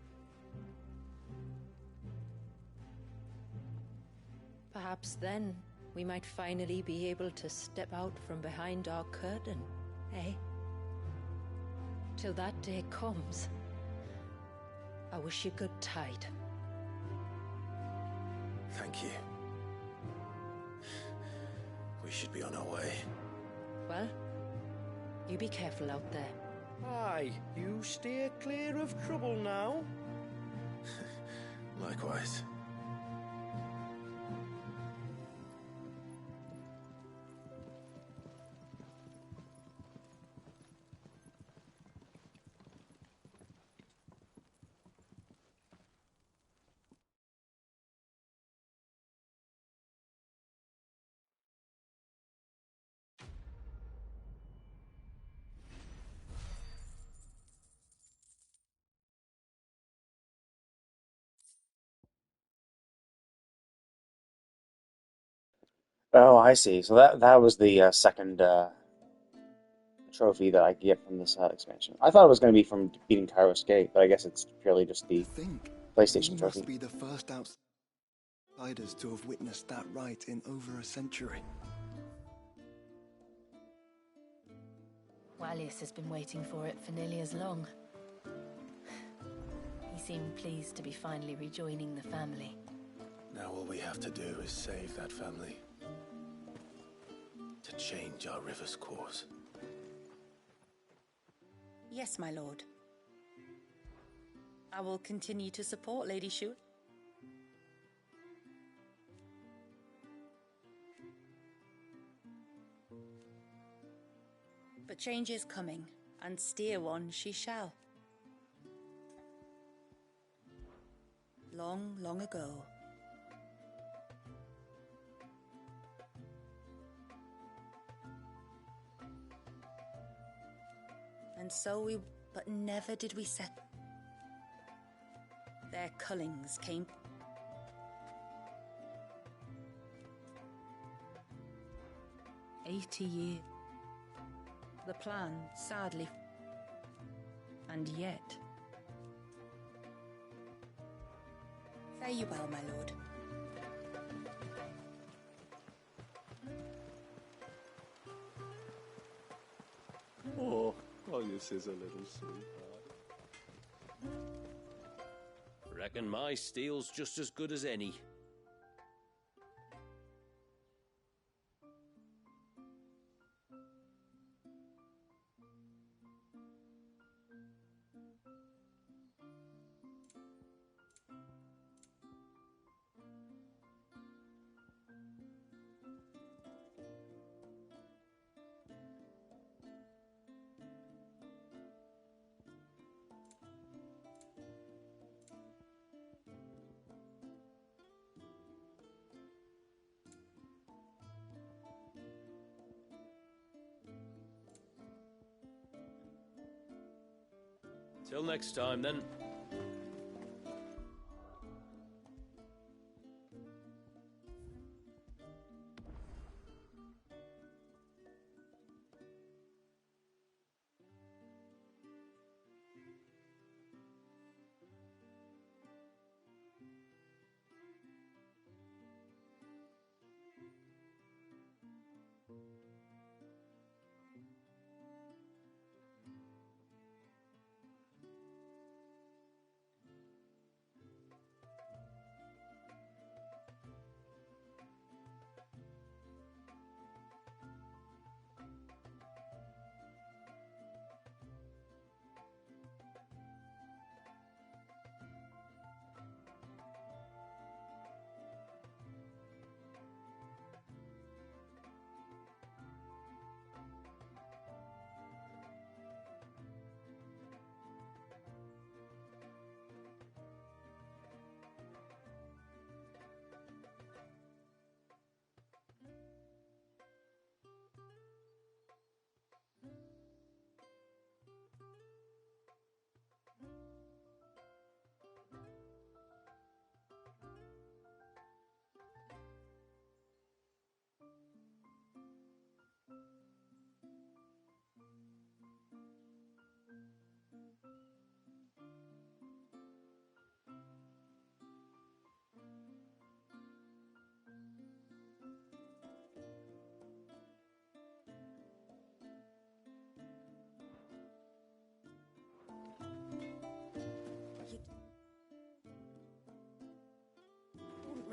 Perhaps then we might finally be able to step out from behind our curtain, eh? Till that day comes, I wish you good tide. Thank you. We should be on our way. Well, you be careful out there. Aye, you steer clear of trouble now. Likewise. Oh, I see. So that was the second trophy that I could get from this expansion. I thought it was going to be from beating Kairos Gate, but I guess it's purely just the PlayStation we trophy. must be the first outsiders to have witnessed that rite in over a century. Wallius has been waiting for it for nearly as long. He seemed pleased to be finally rejoining the family. Now all we have to do is save that family. To change our river's course. Yes, my lord. I will continue to support Lady Shula. But change is coming, and steer one she shall. Long, long ago. And so we, but never did we set. Their cullings came. 80 years. The plan, sadly. And yet. Fare you well, my lord. Oh, Wallius is a little sweetheart. Reckon my steel's just as good as any. Till next time, then.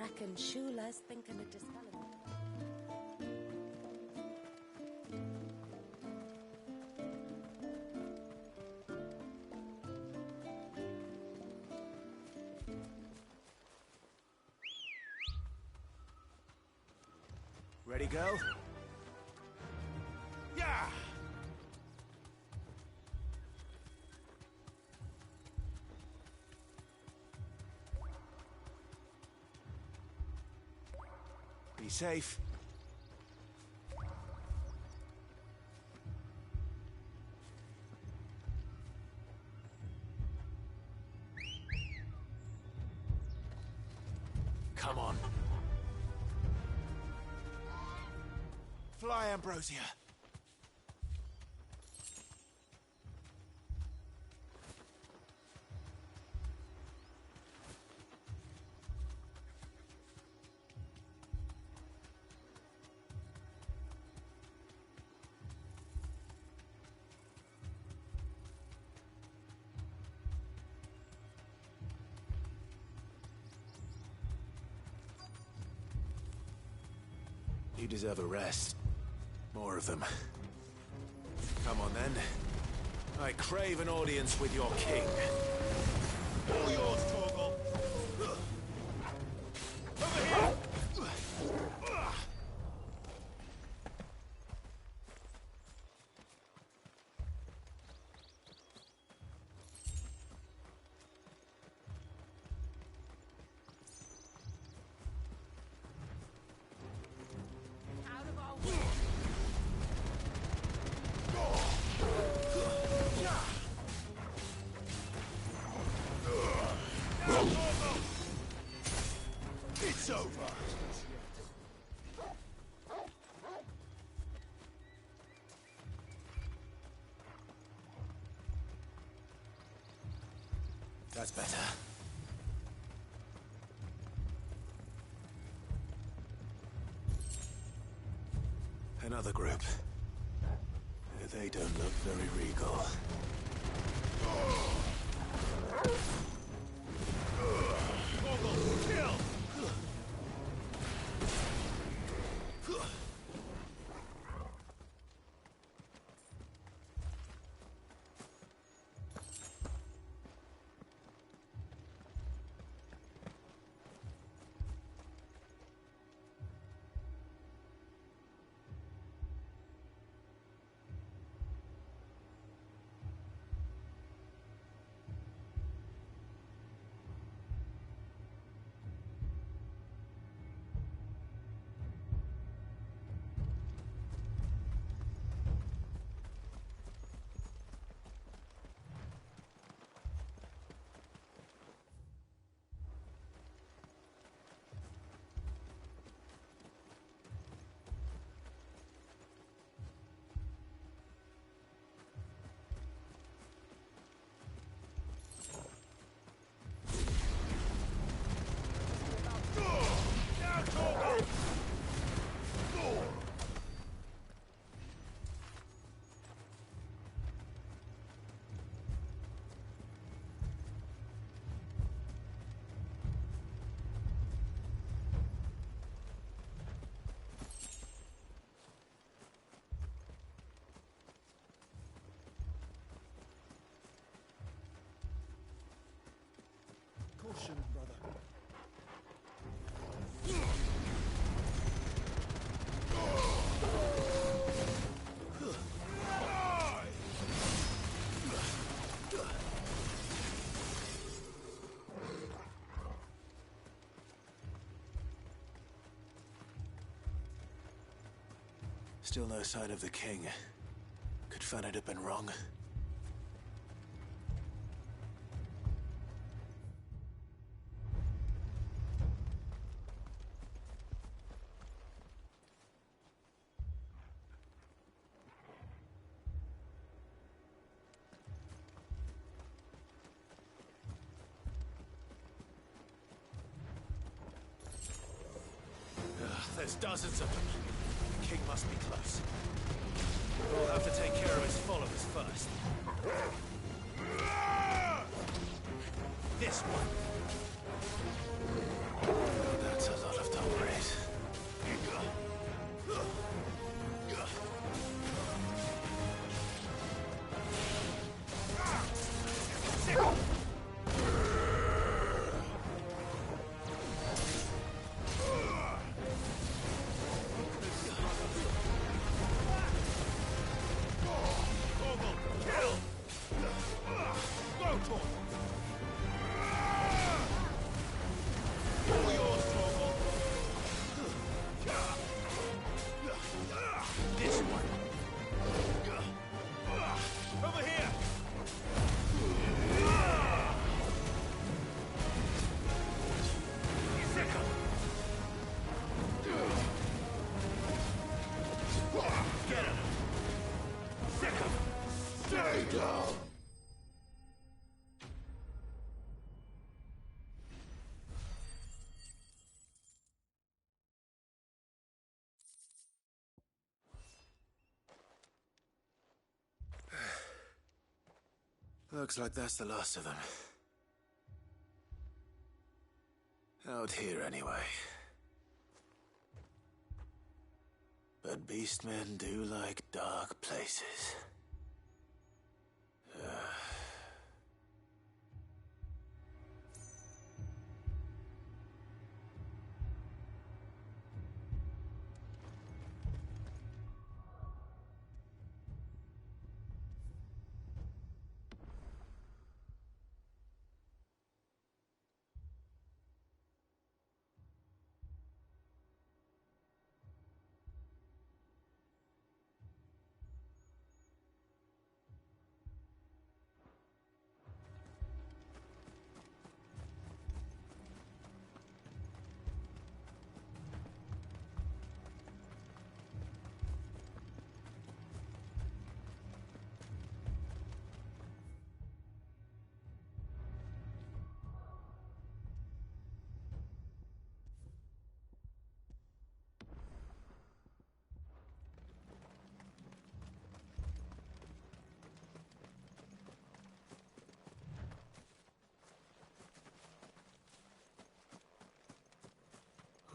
reckon Shula's thinking of dispelling it. Ready, go? Yeah! Be safe. Come on. Fly, Ambrosia. You deserve a rest. More of them. Come on, then. I crave an audience with your king. All yours, Torgal. Over here! It's over. That's better. Another group. They don't look very regal. Kill! Caution, brother. Still no sign of the king. Could Fanad have been wrong? There's dozens of them. The king must be close. We'll have to take care of his followers first. This one. That's us Looks like that's the last of them. Out here, anyway. But beastmen do like dark places.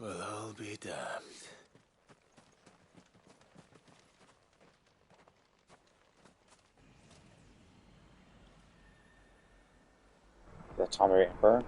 Well, I'll be damned. The Tommy Emperor.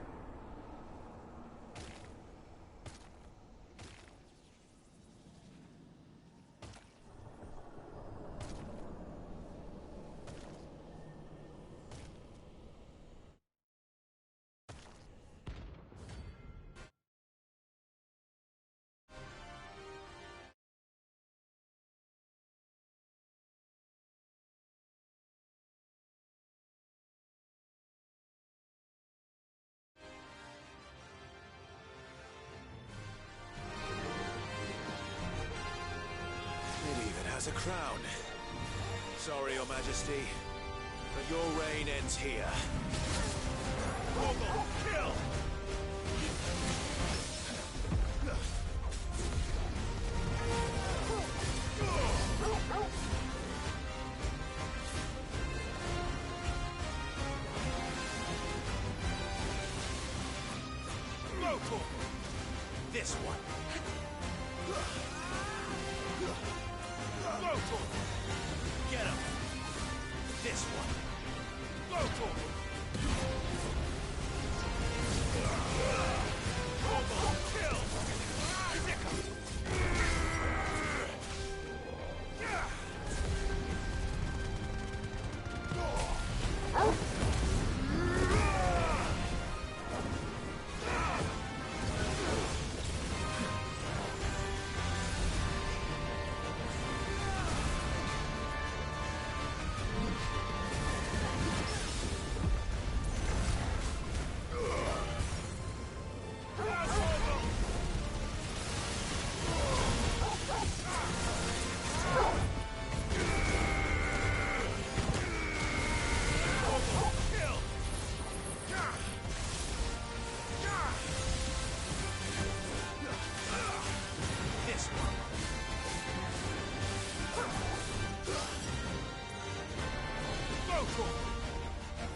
A crown. Sorry, Your Majesty, but your reign ends here. Kill! Local! This one. Local! Get him! This one! Local! Kill! Sick him!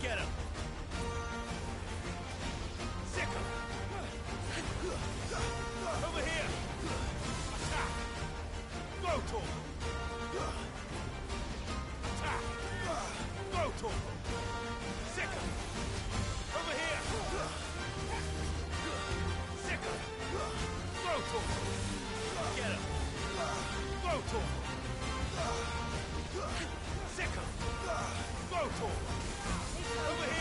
Get him! Sick him! Over here! Attack! Go to him! Attack! Go to him! Sick him! Over here! Sick him! Go to him! Get him! Go to him! Sick him! Go to him! Over here!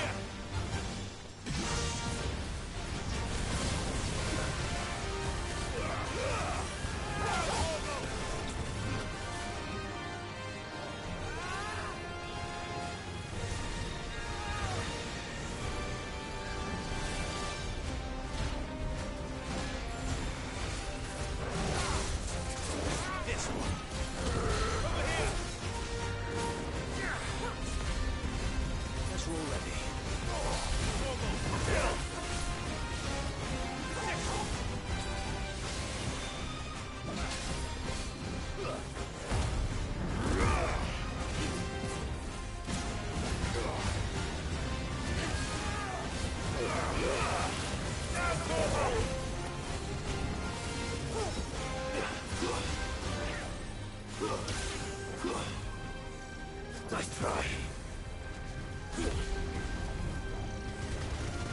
Nice try.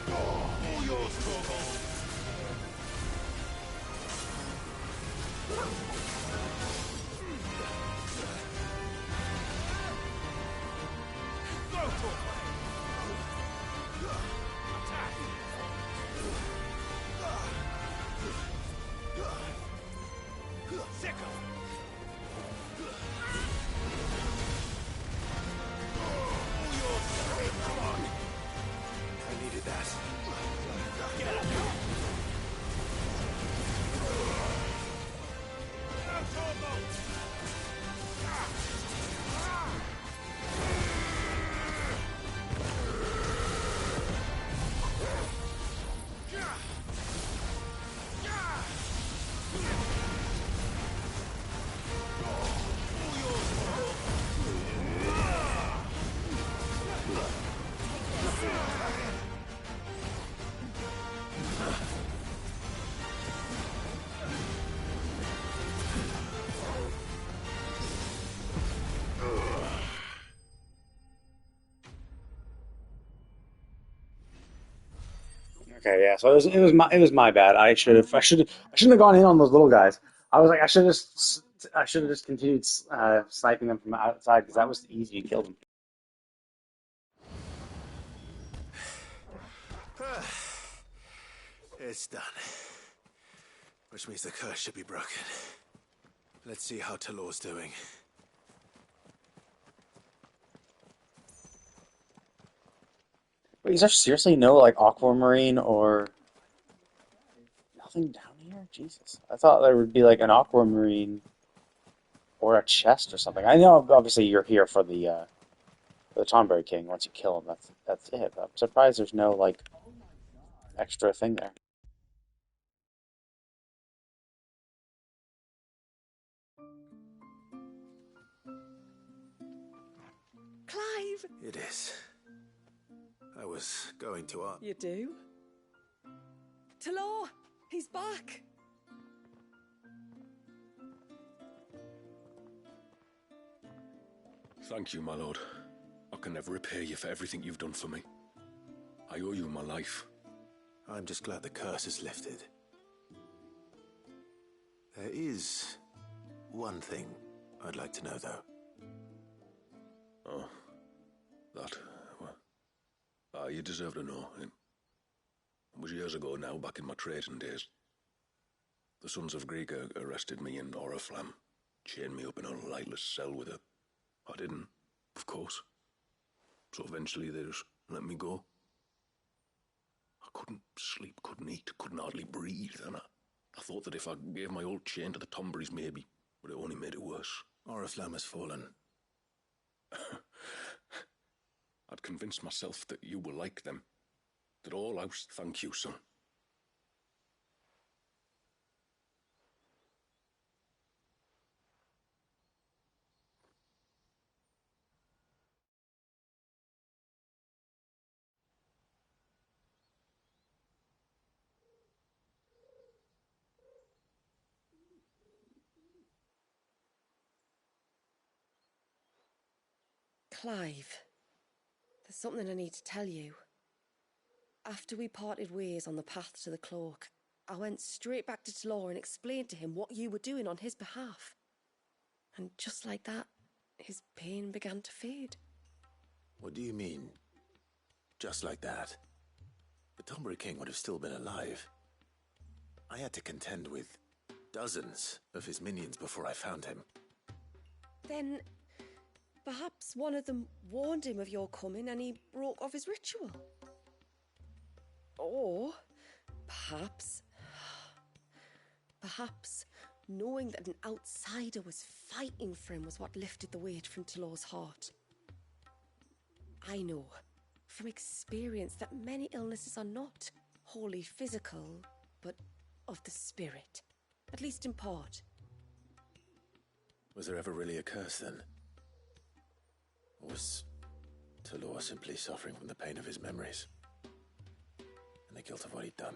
All yours, Torgal. Go, Torgal. Attack. Sickle. Come on. I needed that. Get up. Now, Torgal. Okay, yeah. So it was my bad. I shouldn't have gone in on those little guys. I was like I should have just continued sniping them from outside because that was easy to kill them. It's done. Which means the curse should be broken. Let's see how Talor's doing. Wait, is there seriously no like aquamarine or nothing down here? Jesus, I thought there would be like an aquamarine or a chest or something. I know obviously you're here for the Tonberry King. Once you kill him, that's it. I'm surprised there's no like extra thing there. Clive! It is. I was going to ask. You do? Talor! He's back! Thank you, my lord. I can never repay you for everything you've done for me. I owe you my life. I'm just glad the curse is lifted. There is one thing I'd like to know, though. Oh, that. Well, you deserve to know. It was years ago now, back in my trading days. The Sons of Greek arrested me in Oriflamme, chained me up in a lightless cell with her. I didn't, of course. So eventually they just let me go. I couldn't sleep, couldn't eat, couldn't hardly breathe, and I thought that if I gave my old chain to the Tonberries, maybe, but it only made it worse. Oriflamme has fallen. I'd convinced myself that you were like them. That all house thank you, son. Clive, there's something I need to tell you. After we parted ways on the path to the cloak, I went straight back to Talor and explained to him what you were doing on his behalf. And just like that, his pain began to fade. What do you mean? Just like that? The Tonberry King would have still been alive. I had to contend with dozens of his minions before I found him. Then perhaps one of them warned him of your coming and he broke off his ritual. Or perhaps knowing that an outsider was fighting for him was what lifted the weight from Talor's heart. I know from experience that many illnesses are not wholly physical, but of the spirit, at least in part. Was there ever really a curse then? Or was Talor simply suffering from the pain of his memories? And the guilt of what he'd done?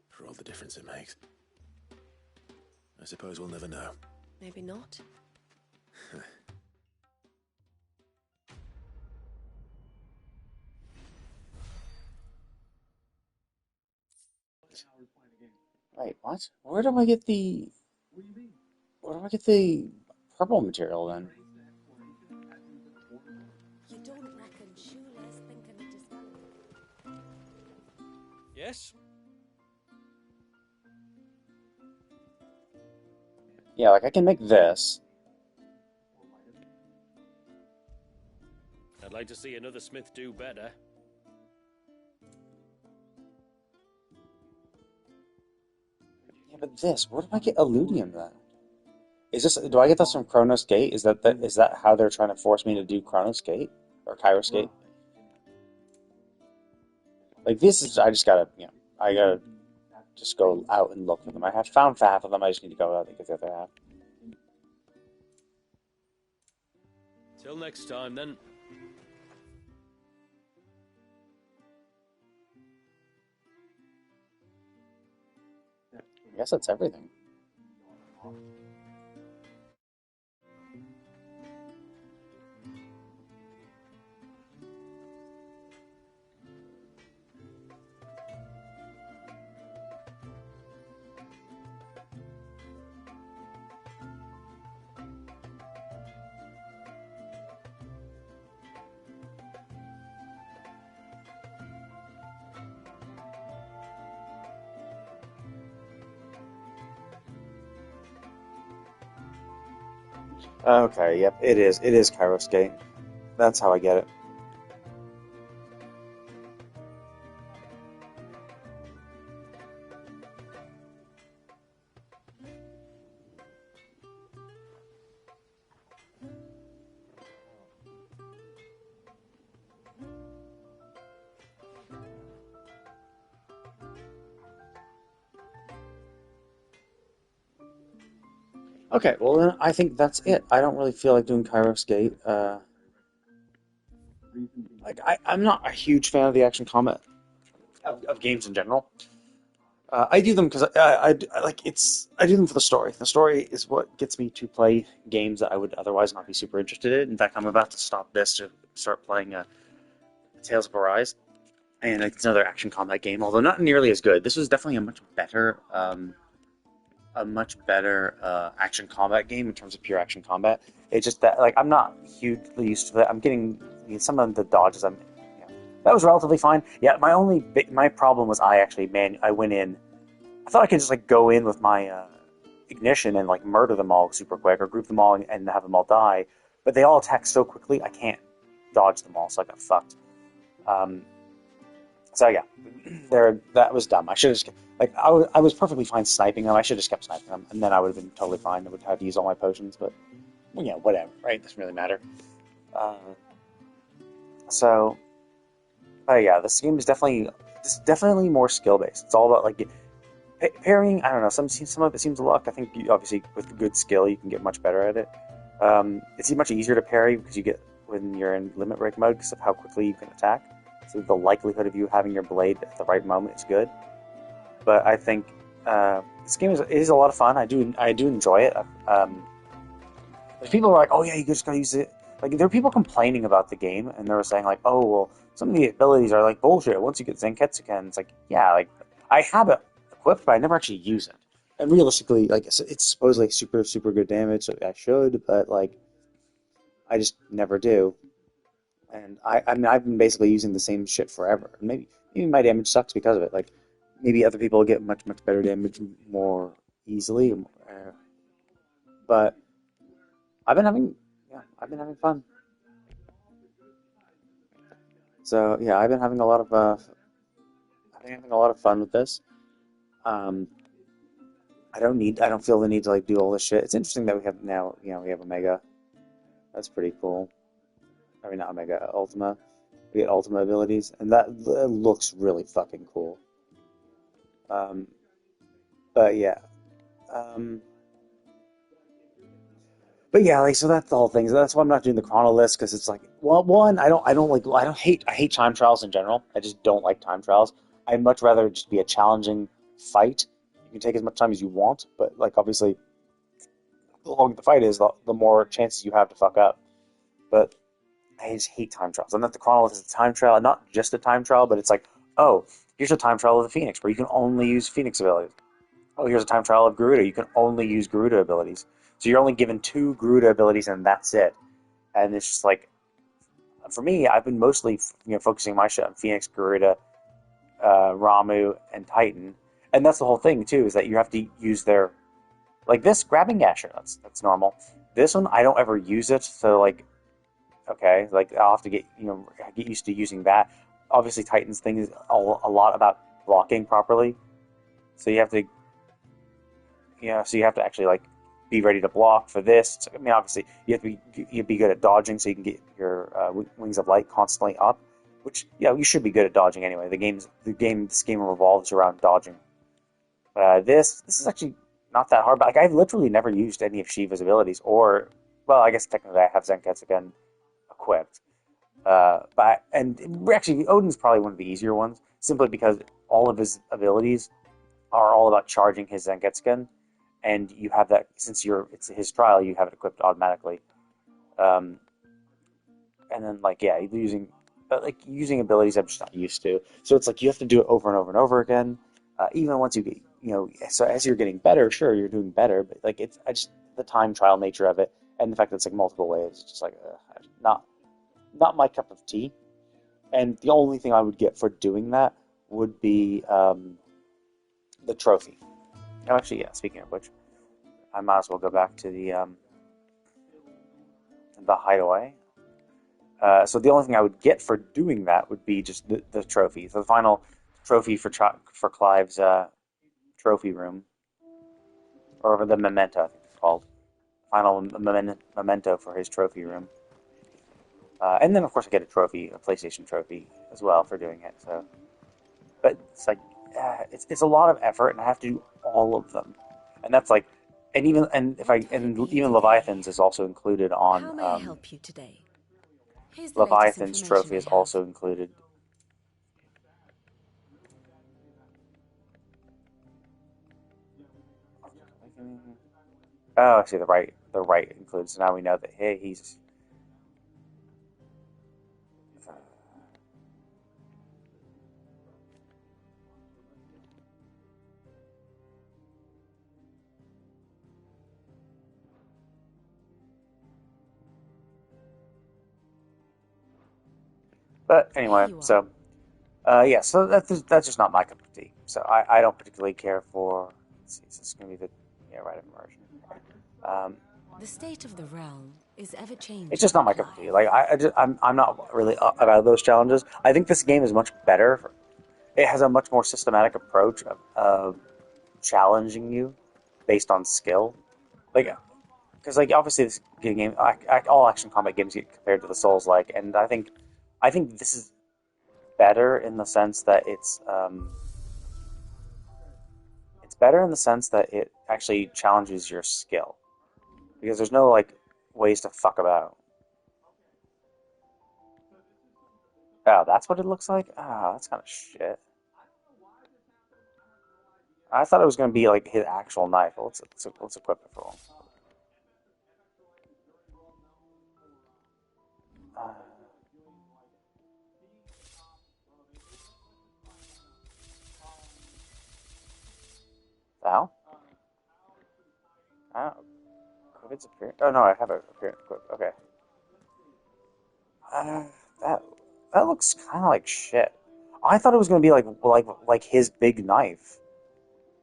For all the difference it makes. I suppose we'll never know. Maybe not. Wait, what? Where do I get the purple material then? You don't reckon Shula's thinking of dispelling? Yes? Yeah, like I can make this. I'd like to see another smith do better. Yeah, but this, where do I get Illudium then? Is this, do I get this from Chronos Gate? Is that how they're trying to force me to do Chronos Gate? Or Kairos Gate? Like this is, I just gotta, I gotta just go out and look for them. I have found half of them, I just need to go out and get the other half. Till next time, then. I guess that's everything. Okay, yep, it is. It is Kairos Gate. That's how I get it. Okay, well then I think that's it. I don't really feel like doing Kairos Gate. Like I'm not a huge fan of the action combat of games in general. I do them because I like I do them for the story. The story is what gets me to play games that I would otherwise not be super interested in. In fact, I'm about to stop this to start playing Tales of Arise, and it's another action combat game, although not nearly as good. This was definitely a much better action combat game in terms of pure action combat. It's just that like I'm not hugely used to that. I'm getting some of the dodges. That was relatively fine. Yeah, my problem was I went in. I thought I could just like go in with my ignition and like murder them all super quick or group them all and have them all die, but they all attack so quickly I can't dodge them all, so I got fucked. So yeah, that was dumb. I should have just I was perfectly fine sniping them. I should have just kept sniping them, and then I would have been totally fine. I would have used all my potions, but well, yeah, whatever, right? Doesn't really matter. Yeah, this game is definitely more skill based. It's all about like parrying. I don't know. Some of it seems luck. I think obviously with good skill you can get much better at it. It's much easier to parry because you get when you're in limit break mode because of how quickly you can attack. So the likelihood of you having your blade at the right moment is good. But I think this game is a lot of fun. I do enjoy it. There's people who are like, oh yeah, you just gotta use it. Like there are people complaining about the game, and they were saying like, oh well, some of the abilities are like bullshit. Once you get Zenketsuken, it's like yeah, like I have it equipped, but I never actually use it. And realistically, like it's supposedly super good damage, so I should, but like I just never do. And I mean, I've been basically using the same shit forever. Maybe my damage sucks because of it. Like, maybe other people get much better damage more easily. But I've been having fun. So yeah, I've been having a lot of fun with this. I don't feel the need to like do all this shit. It's interesting that we have now, we have Omega. That's pretty cool. I mean, not Omega, Ultima. We get Ultima abilities, and that looks really fucking cool. But yeah. But yeah, like so that's the whole thing. So that's why I'm not doing the chrono list because it's like, well, one, I hate time trials in general. I just don't like time trials. I'd much rather just be a challenging fight. You can take as much time as you want, but like obviously, the longer the fight is, the more chances you have to fuck up. But I just hate time trials. And that the chrono list is a time trial, not just a time trial, but it's like, oh, here's a time trial of the Phoenix where you can only use Phoenix abilities. Oh, here's a time trial of Garuda. You can only use Garuda abilities. So you're only given 2 Garuda abilities and that's it. And it's just like, for me, I've been mostly focusing my shit on Phoenix, Garuda, Ramu, and Titan. And that's the whole thing too, is that you have to use their, like this grabbing gasher. That's normal. This one, I don't ever use it, so like, okay, like I'll have to get used to using that. Obviously, Titan's thing is a lot about blocking properly, so you have to, so you have to actually like be ready to block for this. So, I mean, obviously, you be good at dodging, so you can get your wings of light constantly up, which you should be good at dodging anyway. This game revolves around dodging. This is actually not that hard, but like I've literally never used any of Shiva's abilities, or well, I guess technically I have Zenketsuken equipped. But actually Odin's probably one of the easier ones, simply because all of his abilities are all about charging his Zenketsuken, and you have that since it's his trial, you have it equipped automatically. And then using abilities I'm just not used to, so it's like you have to do it over and over and over again. Even once you get, so as you're getting better, sure, you're doing better, but like the time trial nature of it, and the fact that it's like multiple waves, it's just like not my cup of tea. And the only thing I would get for doing that would be the trophy. Oh, actually, yeah. Speaking of which, I might as well go back to the hideaway. So the only thing I would get for doing that would be just the trophy. So the final trophy for Clive's trophy room, or the memento, I think it's called. Final memento for his trophy room. And then of course I get a PlayStation trophy as well for doing it. So, but it's like it's a lot of effort, and I have to do all of them, and that's like, even Leviathan's is also included on. How may I help you today? Leviathan's trophy is also included. Oh, I see. The right includes. So now we know that hey, he's. But anyway, so so that's just not my cup of tea. So I don't particularly care for. Let's see, this is going to be the right immersion. The state of the realm is ever changing. It's just not my cup of tea. Like I'm not really about those challenges. I think this game is much better. It has a much more systematic approach of challenging you based on skill. Like, because like obviously this game, all action combat games get compared to the Souls-like, and I think this is better in the sense that it's better in the sense that it actually challenges your skill, because there's no like ways to fuck about. Oh, that's what it looks like? Ah, that's kind of shit. I thought it was going to be like his actual knife. Let's equip it for one. Thou? Oh, it's appearance. Oh no, I have it appearance equipped. Okay. That looks kind of like shit. I thought it was gonna be like his big knife,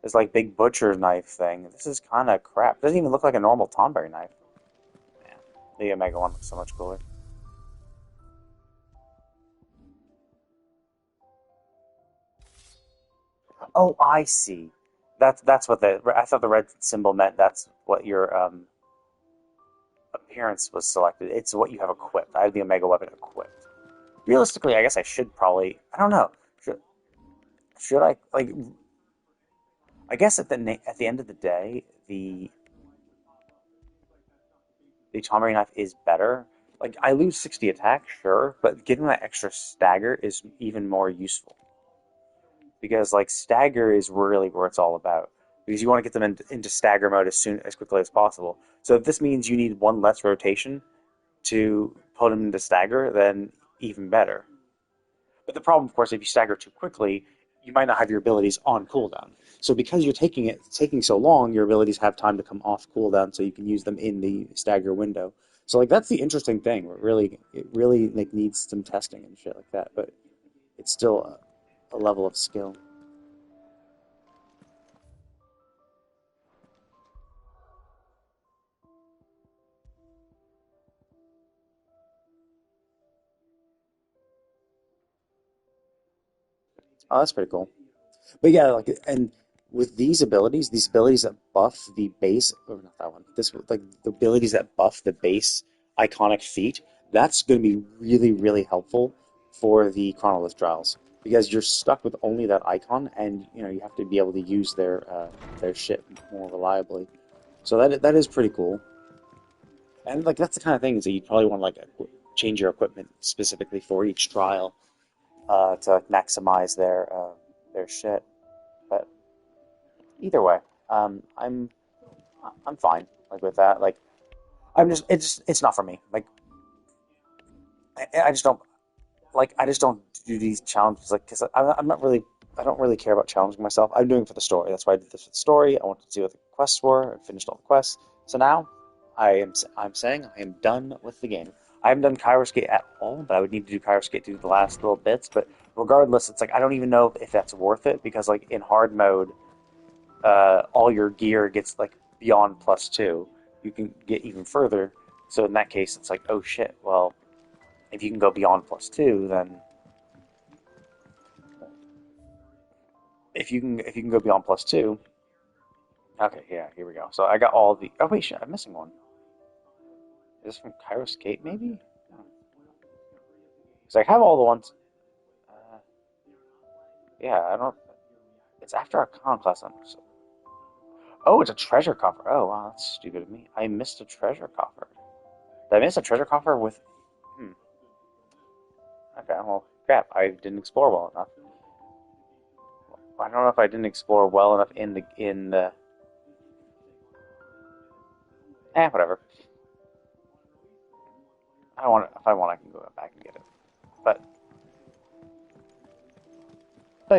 his like big butcher knife thing. This is kind of crap. It doesn't even look like a normal Tonberry knife. Man, the Omega one looks so much cooler. Oh, I see. That's what I thought the red symbol meant. That's what your appearance was selected. It's what you have equipped. I have the Omega weapon equipped. Realistically, I guess I should probably. I don't know. Should I like? I guess at the end of the day, the Tonberry knife is better. Like I lose 60 attack, sure, but getting that extra stagger is even more useful. Because like stagger is really where it's all about, because you want to get them into stagger mode as quickly as possible. So if this means you need one less rotation to put them into stagger, then even better. But the problem, of course, if you stagger too quickly, you might not have your abilities on cooldown. So because you're taking so long, your abilities have time to come off cooldown, so you can use them in the stagger window. So like that's the interesting thing. It really like needs some testing and shit like that, but it's still a level of skill. Oh, that's pretty cool. But yeah, like, and with these abilities that buff the base, or not that one, this like the abilities that buff the base iconic feat, that's going to be really, really helpful for the Chronolith trials because you're stuck with only that icon, and you know you have to be able to use their shit more reliably. So that is pretty cool. And like that's the kind of things that you probably want to like change your equipment specifically for each trial to like, maximize their shit. But either way, I'm fine like with that. Like I'm just it's not for me. Like I just don't do these challenges like because I'm not really I don't really care about challenging myself. I'm doing it for the story. That's why I did this for the story. I wanted to see what the quests were. I finished all the quests. So now I'm saying I am done with the game. I haven't done Kairos Gate at all, but I would need to do Kairos Gate to do the last little bits. But regardless, it's like I don't even know if that's worth it because like in hard mode, all your gear gets like beyond +2. You can get even further. So in that case, it's like oh shit. Well, if you can go beyond +2, then if you can go beyond +2. Okay, yeah, here we go. So I got all the. Oh wait, shit, I'm missing one. Is this from Kairos Gate, maybe? Because I have all the ones. Yeah, I don't. It's after our conquest. Oh, it's a treasure coffer. Oh, wow, that's stupid of me. I missed a treasure coffer. Did I miss a treasure coffer with? Okay, well, crap. I didn't explore well enough. I don't know if I didn't explore well enough in the. Whatever. If I want, I can go back and get it. But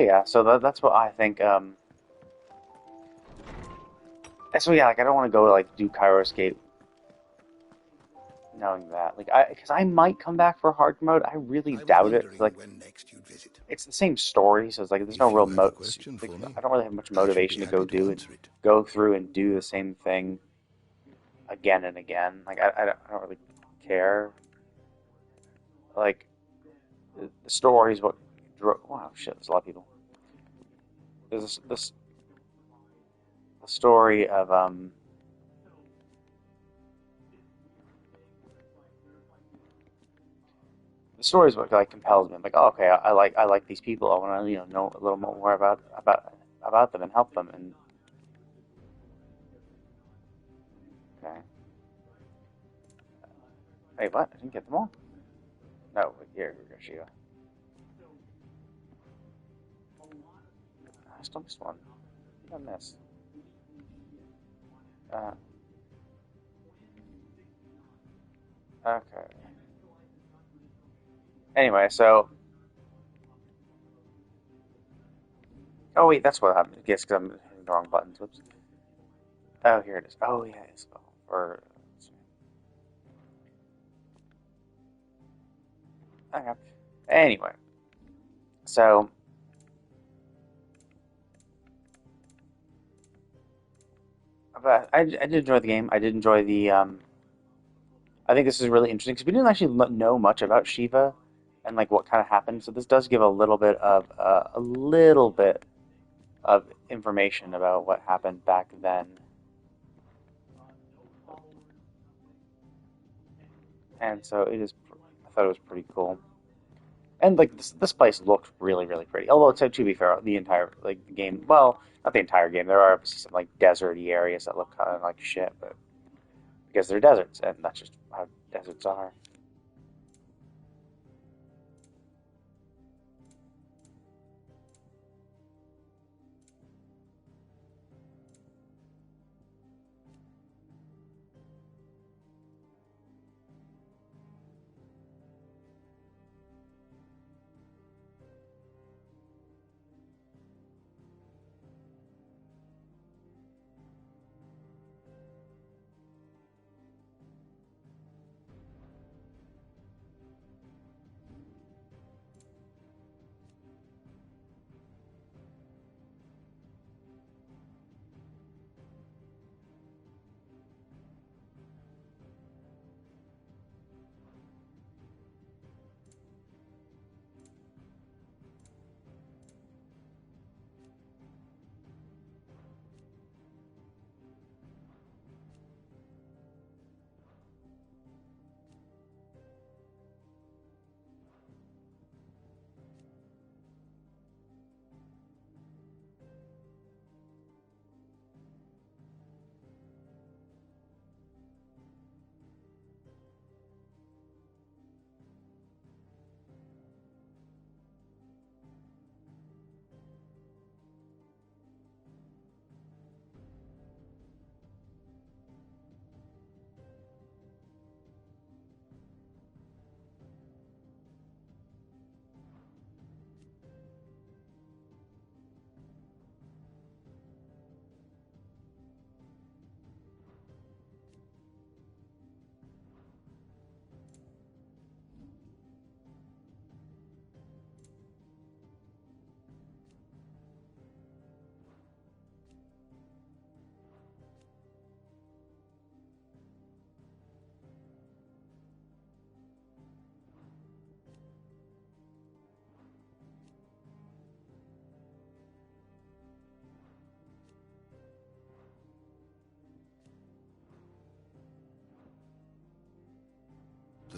yeah, so that's what I think. So yeah, like I don't want to go like do Kairos Gate, knowing that, like because I might come back for hard mode. I really doubt it. Like when next you'd visit. It's the same story, so it's like there's no real I don't really have much motivation to go through and do the same thing again and again. Like I don't really care. Like the story is what drove. Wow, shit! There's a lot of people. There's this the story of the story is what like compels me. I'm like, oh, okay, I like these people. I want to know a little more about them and help them. And okay, wait, what? I didn't get them all. No, here we go, Shiva. I still missed one. What did I miss? Okay. Anyway, so. Oh wait, that's what happened. Yes, because I'm hitting the wrong buttons. Whoops. Oh, here it is. Oh yeah, it's or. Okay. Anyway, so. But I did enjoy the game. I did enjoy the. I think this is really interesting because we didn't actually know much about Shiva and like what kind of happened. So this does give a little bit of information about what happened back then. And so it is. I thought it was pretty cool. And like this place looked really, really pretty. Although to be fair, the entire like game, well, not the entire game. There are some like deserty areas that look kind of like shit, but because they're deserts, and that's just how deserts are.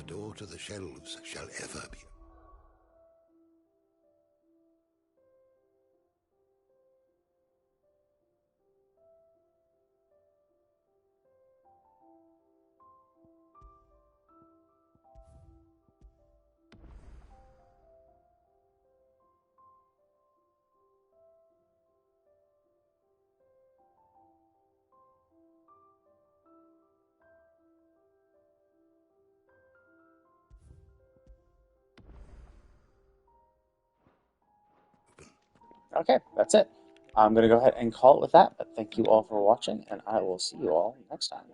door to the shelves shall ever be. Okay, that's it. I'm going to go ahead and call it with that, but thank you all for watching, and I will see you all next time.